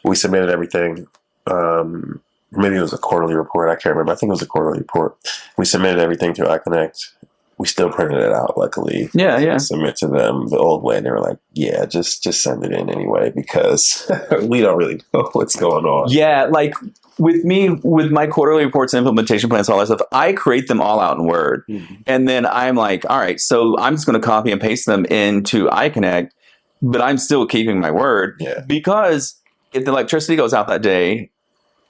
Speaker 2: we submitted everything. Maybe it was a quarterly report. I can't remember. I think it was a quarterly report. We submitted everything through iConnect. We still printed it out, luckily.
Speaker 1: Yeah.
Speaker 2: Submit to them the old way. And they were like, yeah, just send it in anyway, because we don't really know what's going on.
Speaker 1: Yeah, like with me, with my quarterly reports and implementation plans, all that stuff, I create them all out in Word. Mm-hmm. And then I'm like, all right, so I'm just going to copy and paste them into iConnect, but I'm still keeping my word because if the electricity goes out that day,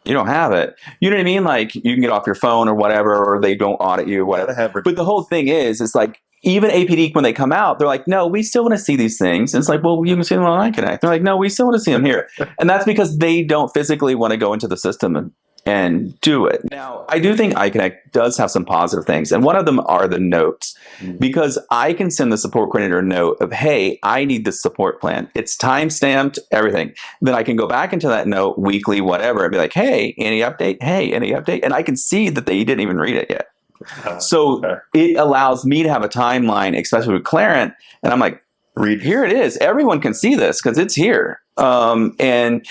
Speaker 1: you don't have it. You know what I mean? Like you can get off your phone or whatever, or they don't audit you, whatever. But the whole thing is, it's like even APD, when they come out, they're like, no, we still want to see these things. And it's like, well, you can see them on iConnect. They're like, no, we still want to see them here. And that's because they don't physically want to go into the system and do it. Now, I do think iConnect does have some positive things. And one of them are the notes, because I can send the support coordinator a note of, hey, I need this support plan. It's time-stamped, everything. Then I can go back into that note weekly, whatever, and be like, hey, any update? Hey, any update? And I can see that they didn't even read it yet. So it allows me to have a timeline, especially with Clarent. And I'm like, here it is. Everyone can see this because it's here. And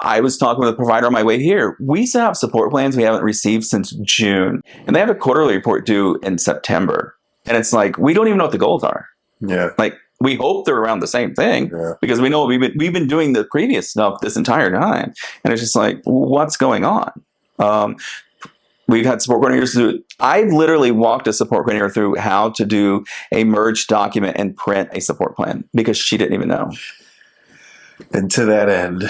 Speaker 1: I was talking with a provider on my way here. We still have support plans we haven't received since June. And they have a quarterly report due in September. And it's like, we don't even know what the goals are. Yeah. Like, we hope they're around the same thing because we know we've been doing the previous stuff this entire time. And it's just like, what's going on? We've had support coordinators do. I literally walked a support coordinator through how to do a merge document and print a support plan because she didn't even know.
Speaker 2: And to that end,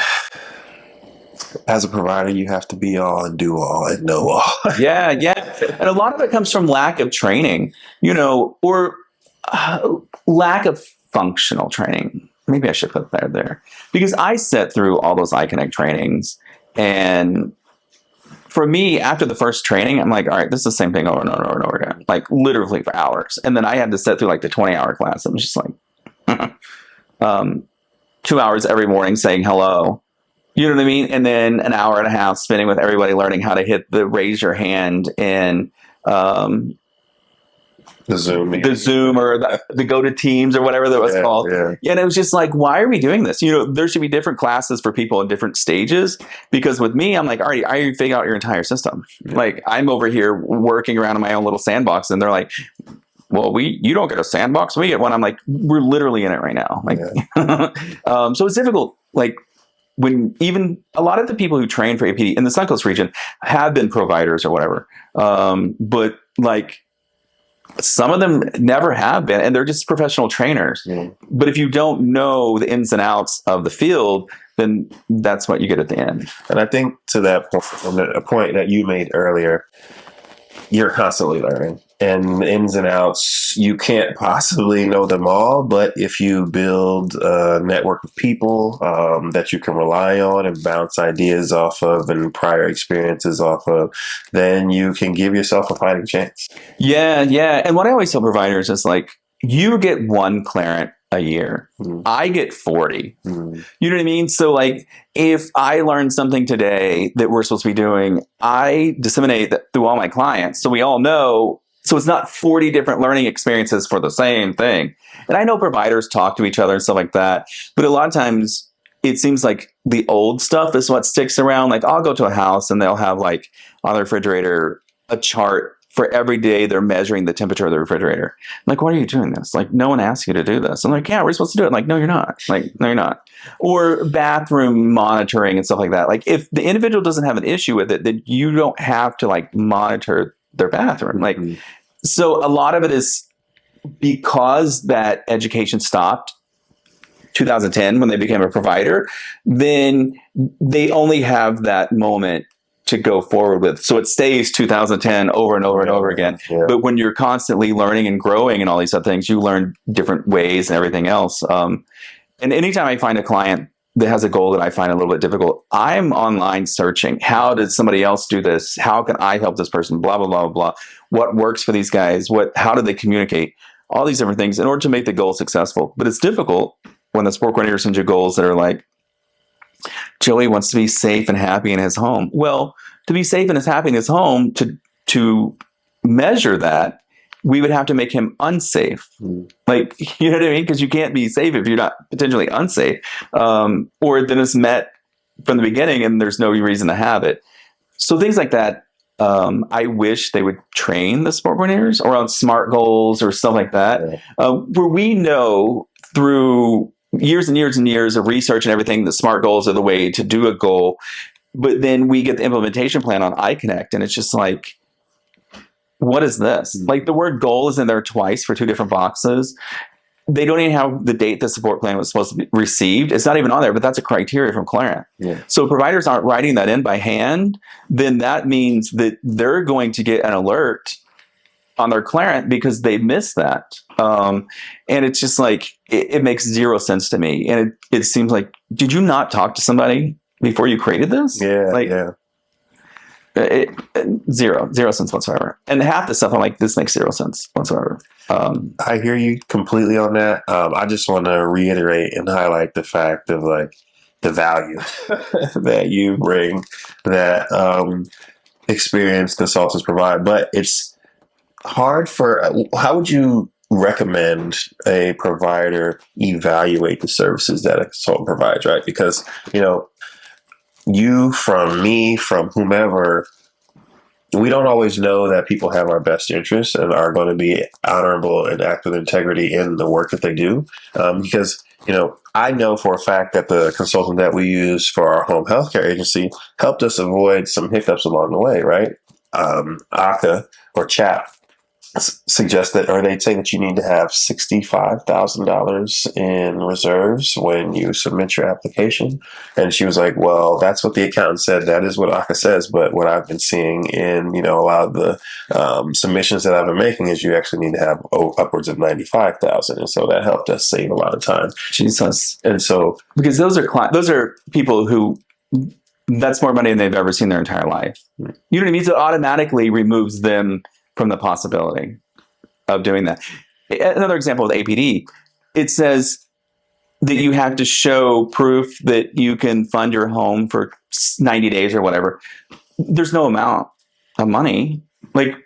Speaker 2: as a provider, you have to be all and do all and know all.
Speaker 1: Yeah. And a lot of it comes from lack of training, or lack of functional training. Maybe I should put that there. Because I sat through all those iConnect trainings, and for me, after the first training, I'm like, all right, this is the same thing over and over and over again, like literally for hours. And then I had to sit through like the 20-hour class. I'm just like, 2 hours every morning saying hello. You know what I mean? And then an hour and a half spending with everybody learning how to hit the raise your hand in the Zoom or the go to Teams or whatever that was called. Yeah. And it was just like, why are we doing this? There should be different classes for people in different stages. Because with me, I'm like, all right, I already figured out your entire system. Yeah. Like I'm over here working around in my own little sandbox, and they're like, well, you don't get a sandbox, we get one. I'm like, we're literally in it right now. Like, so it's difficult. Like, when even a lot of the people who train for APD in the Suncoast region have been providers or whatever, but like some of them never have been, and they're just professional trainers. Yeah. But if you don't know the ins and outs of the field, then that's what you get at the end.
Speaker 2: And I think to that point, a point that you made earlier, you're constantly learning. And the ins and outs, you can't possibly know them all. But if you build a network of people that you can rely on and bounce ideas off of and prior experiences off of, then you can give yourself a fighting chance.
Speaker 1: Yeah. And what I always tell providers is like, you get one Clarent a year. I get 40. You know what I mean? So like, if I learn something today that we're supposed to be doing, I disseminate that through all my clients. So we all know. So it's not 40 different learning experiences for the same thing. And I know providers talk to each other and stuff like that. But a lot of times it seems like the old stuff is what sticks around. Like I'll go to a house and they'll have like on the refrigerator a chart for every day they're measuring the temperature of the refrigerator. I'm like, why are you doing this? Like, no one asked you to do this. I'm like, yeah, we're supposed to do it. I'm like, no, you're not. Like, no, you're not. Or bathroom monitoring and stuff like that. Like, if the individual doesn't have an issue with it, then you don't have to like monitor their bathroom. Like, so a lot of it is because that education stopped 2010 when they became a provider, then they only have that moment to go forward with. So it stays 2010 over and over and over again. Yeah. But when you're constantly learning and growing and all these other things, you learn different ways and everything else. And anytime I find a client that has a goal that I find a little bit difficult, I'm online searching. How did somebody else do this? How can I help this person? Blah, blah, blah, blah. What works for these guys? How do they communicate? all these different things in order to make the goal successful. But it's difficult when the support coordinator sends you goals that are like, Joey wants to be safe and happy in his home. Well, to be safe and happy in his home, to measure that, we would have to make him unsafe. Like, you know what I mean? Because you can't be safe if you're not potentially unsafe. Or then it's met from the beginning and there's no reason to have it. So things like that, I wish they would train the support coordinators around SMART goals or stuff like that, where we know through years and years and years of research and everything, the SMART goals are the way to do a goal. But then we get the implementation plan on iConnect, and it's just like, what is this? Like, the word goal is in there twice for two different boxes. They don't even have the date the support plan was supposed to be received. It's not even on there, but that's a criteria from Clarent. Yeah. So if providers aren't writing that in by hand, then that means that they're going to get an alert on their Clarent because they missed that. And it's just like, it makes zero sense to me. And it seems like, did you not talk to somebody before you created this?
Speaker 2: Yeah,
Speaker 1: like,
Speaker 2: yeah.
Speaker 1: Zero sense whatsoever. And half the stuff I'm like, this makes zero sense whatsoever.
Speaker 2: I hear you completely on that. I just want to reiterate and highlight the fact of like the value that you bring, that experienced consultants provide. But it's hard how would you recommend a provider evaluate the services that a consultant provides, right? Because, you, from me, from whomever, we don't always know that people have our best interests and are going to be honorable and act with integrity in the work that they do. Because, I know for a fact that the consultant that we use for our home healthcare agency helped us avoid some hiccups along the way, right? ACA or CHAP suggest that, or they'd say that you need to have $65,000 in reserves when you submit your application. And she was like, well, that's what the accountant said. That is what ACA says. But what I've been seeing in, a lot of the submissions that I've been making is you actually need to have upwards of 95,000. And so that helped us save a lot of time.
Speaker 1: Jesus.
Speaker 2: And so,
Speaker 1: because those are people who, that's more money than they've ever seen in their entire life. You know what I mean? So it automatically removes them from the possibility of doing that. Another example with APD, it says that you have to show proof that you can fund your home for 90 days or whatever. There's no amount of money. Like,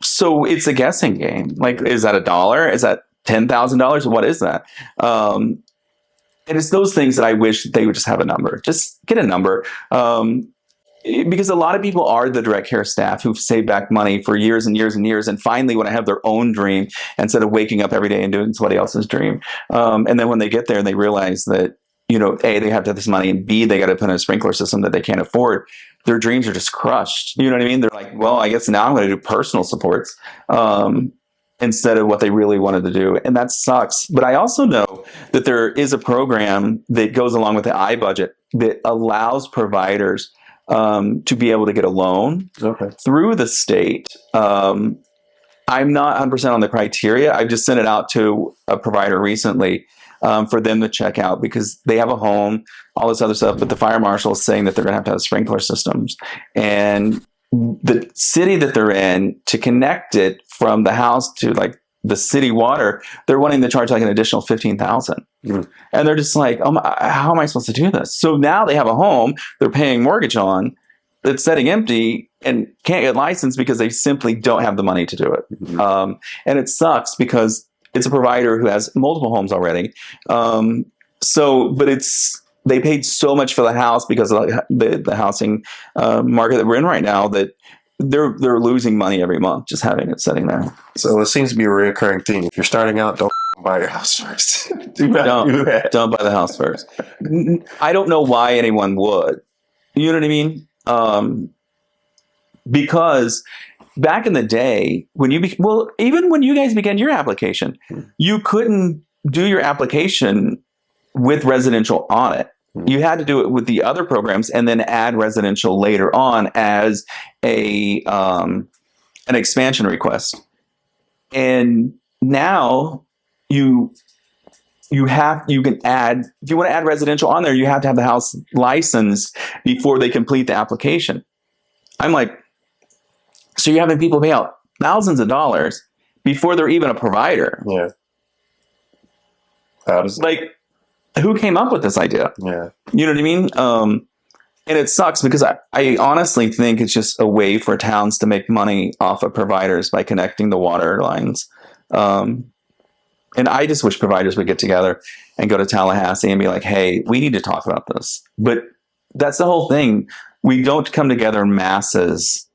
Speaker 1: so it's a guessing game. Like, is that $1? Is that $10,000? What is that? And it's those things that I wish they would just have a number. Just get a number. Because a lot of people are the direct care staff who've saved back money for years and years and years and finally want to have their own dream instead of waking up every day and doing somebody else's dream. And then when they get there and they realize that, A, they have to have this money, and B, they got to put in a sprinkler system that they can't afford, their dreams are just crushed. You know what I mean? They're like, well, I guess now I'm going to do personal supports instead of what they really wanted to do. And that sucks. But I also know that there is a program that goes along with the iBudget that allows providers to be able to get a loan through the state. I'm not 100% on the criteria. I've just sent it out to a provider recently for them to check out because they have a home, all this other stuff, but the fire marshal is saying that they're going to have sprinkler systems. And the city that they're in, to connect it from the house to like the city water, they're wanting to charge like an additional $15,000. And they're just like, oh my, how am I supposed to do this? So now they have a home they're paying mortgage on that's sitting empty and can't get licensed because they simply don't have the money to do it. And it sucks because it's a provider who has multiple homes already. But they paid so much for the house because of the housing market that we're in right now that they're losing money every month just having it sitting there.
Speaker 2: So it seems to be a recurring theme. If you're starting out, don't buy your house first. Do that.
Speaker 1: Don't buy the house first. I don't know why anyone would. You know what I mean? Because back in the day, even when you guys began your application, you couldn't do your application with residential on it. You had to do it with the other programs and then add residential later on as an expansion request. And now you can add, if you want to add residential on there, you have to have the house licensed before they complete the application. I'm like, so you're having people pay out thousands of dollars before they're even a provider.
Speaker 2: Yeah. How does
Speaker 1: Like, who came up with this idea?
Speaker 2: Yeah.
Speaker 1: You know what I mean? And it sucks because I honestly think it's just a way for towns to make money off of providers by connecting the water lines. And I just wish providers would get together and go to Tallahassee and be like, hey, we need to talk about this. But that's the whole thing. We don't come together in masses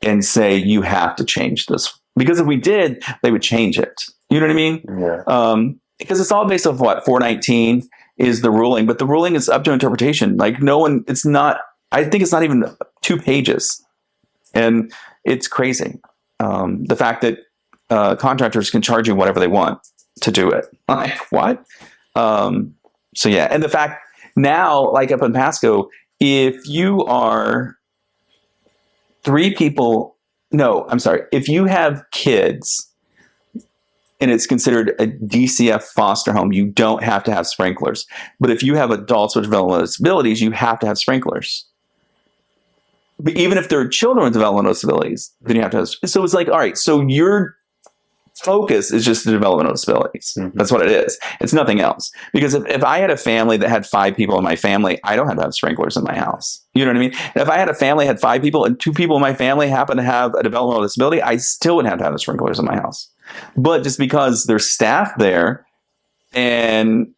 Speaker 1: and say, you have to change this. Because if we did, they would change it. You know what I mean?
Speaker 2: Yeah.
Speaker 1: Because it's all based off what? 419 is the ruling. But the ruling is up to interpretation. Like no one, it's not, I think it's not even 2 pages. And it's crazy. The fact that contractors can charge you whatever they want to do it. Like, what? So yeah, and the fact now, like up in Pasco, if you are 3 people, no, I'm sorry, if you have kids and it's considered a DCF foster home, you don't have to have sprinklers. But if you have adults with developmental disabilities, you have to have sprinklers. But even if they're children with developmental disabilities, then you have to have. So it's like, all right, so your focus is just the developmental disabilities.
Speaker 2: Mm-hmm.
Speaker 1: That's what it is. It's nothing else. Because if I had a family that had 5 people in my family, I don't have to have sprinklers in my house. You know what I mean? And if I had a family that had 5 people and 2 people in my family happen to have a developmental disability, I still would have to have the sprinklers in my house. But just because there's staff there and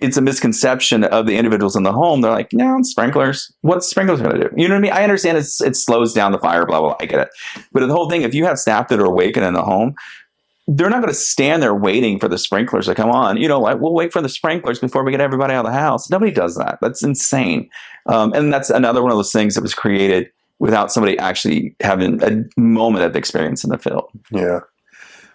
Speaker 1: it's a misconception of the individuals in the home, they're like, no, sprinklers. What's sprinklers going to do? You know what I mean? I understand it slows down the fire, blah, blah, blah. I get it. But the whole thing, if you have staff that are awakened in the home, they're not going to stand there waiting for the sprinklers to come on. You know what? We'll wait for the sprinklers before we get everybody out of the house. Nobody does that. That's insane. And that's another one of those things that was created without somebody actually having a moment of experience in the field.
Speaker 2: Yeah.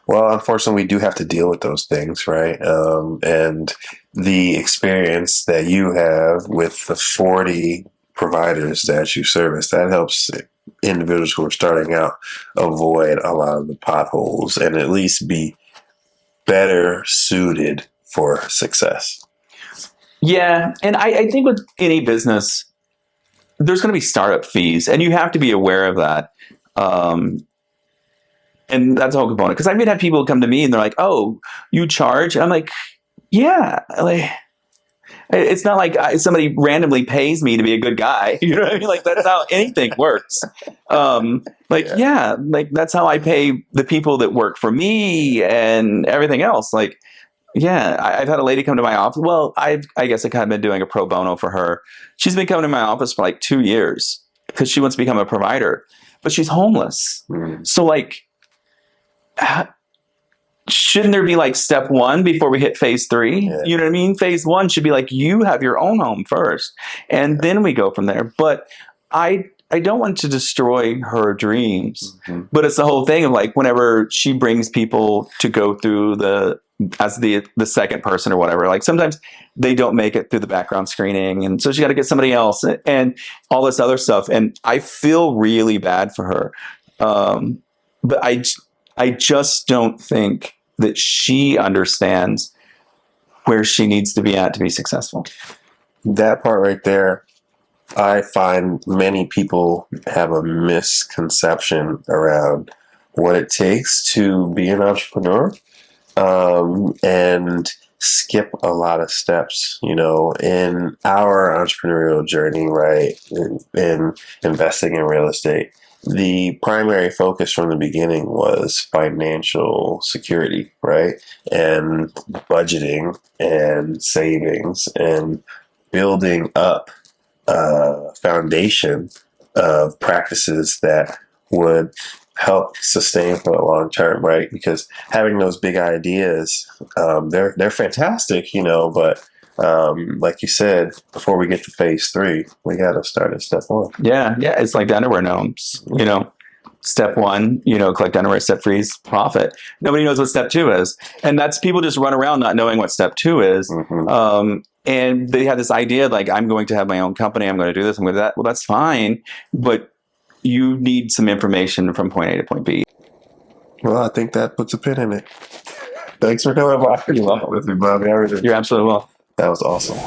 Speaker 2: Well, unfortunately, we do have to deal with those things, right? And the experience that you have with the 40 providers that you service, that helps individuals who are starting out avoid a lot of the potholes and at least be better suited for success.
Speaker 1: Yeah. And I think with any business, there's going to be startup fees, and you have to be aware of that. And that's a whole component. Because I've even had people come to me and they're like, oh, you charge? And I'm like, yeah. Like, it's not like somebody randomly pays me to be a good guy. You know what I mean? Like, that's how anything works. Yeah, like that's how I pay the people that work for me and everything else. Like, yeah, I've had a lady come to my office. Well, I guess I kind of been doing a pro bono for her. She's been coming to my office for like 2 years because she wants to become a provider, but she's homeless. So like, shouldn't there be like step 1 before we hit phase 3? Yeah. You know what I mean? Phase 1 should be like, you have your own home first, and then we go from there. But I don't want to destroy her dreams. Mm-hmm. But it's the whole thing of like, whenever she brings people to go through as the second person or whatever, like sometimes they don't make it through the background screening, and so she got to get somebody else and all this other stuff. And I feel really bad for her. But I just don't think that she understands where she needs to be at to be successful.
Speaker 2: That part right there, I find many people have a misconception around what it takes to be an entrepreneur, and skip a lot of steps, you know, in our entrepreneurial journey, right? In investing in real estate. The primary focus from the beginning was financial security, right? And budgeting and savings and building up a foundation of practices that would help sustain for the long term, right? Because having those big ideas, they're fantastic, you know, but like you said, before we get to phase 3, we got to start at step 1.
Speaker 1: Yeah. It's like the underwear gnomes, you know. Step 1, you know, collect underwear. Step 3 is profit. Nobody knows what step 2 is, and that's people just run around not knowing what step 2 is. Mm-hmm. And they have this idea like, I'm going to have my own company. I'm going to do this. I'm going to do that. Well, that's fine, but you need some information from point A to point B.
Speaker 2: Well, I think that puts a pin in it. Thanks for coming by.
Speaker 1: You're welcome.
Speaker 2: With me, Bobby.
Speaker 1: You're absolutely welcome.
Speaker 2: That was awesome.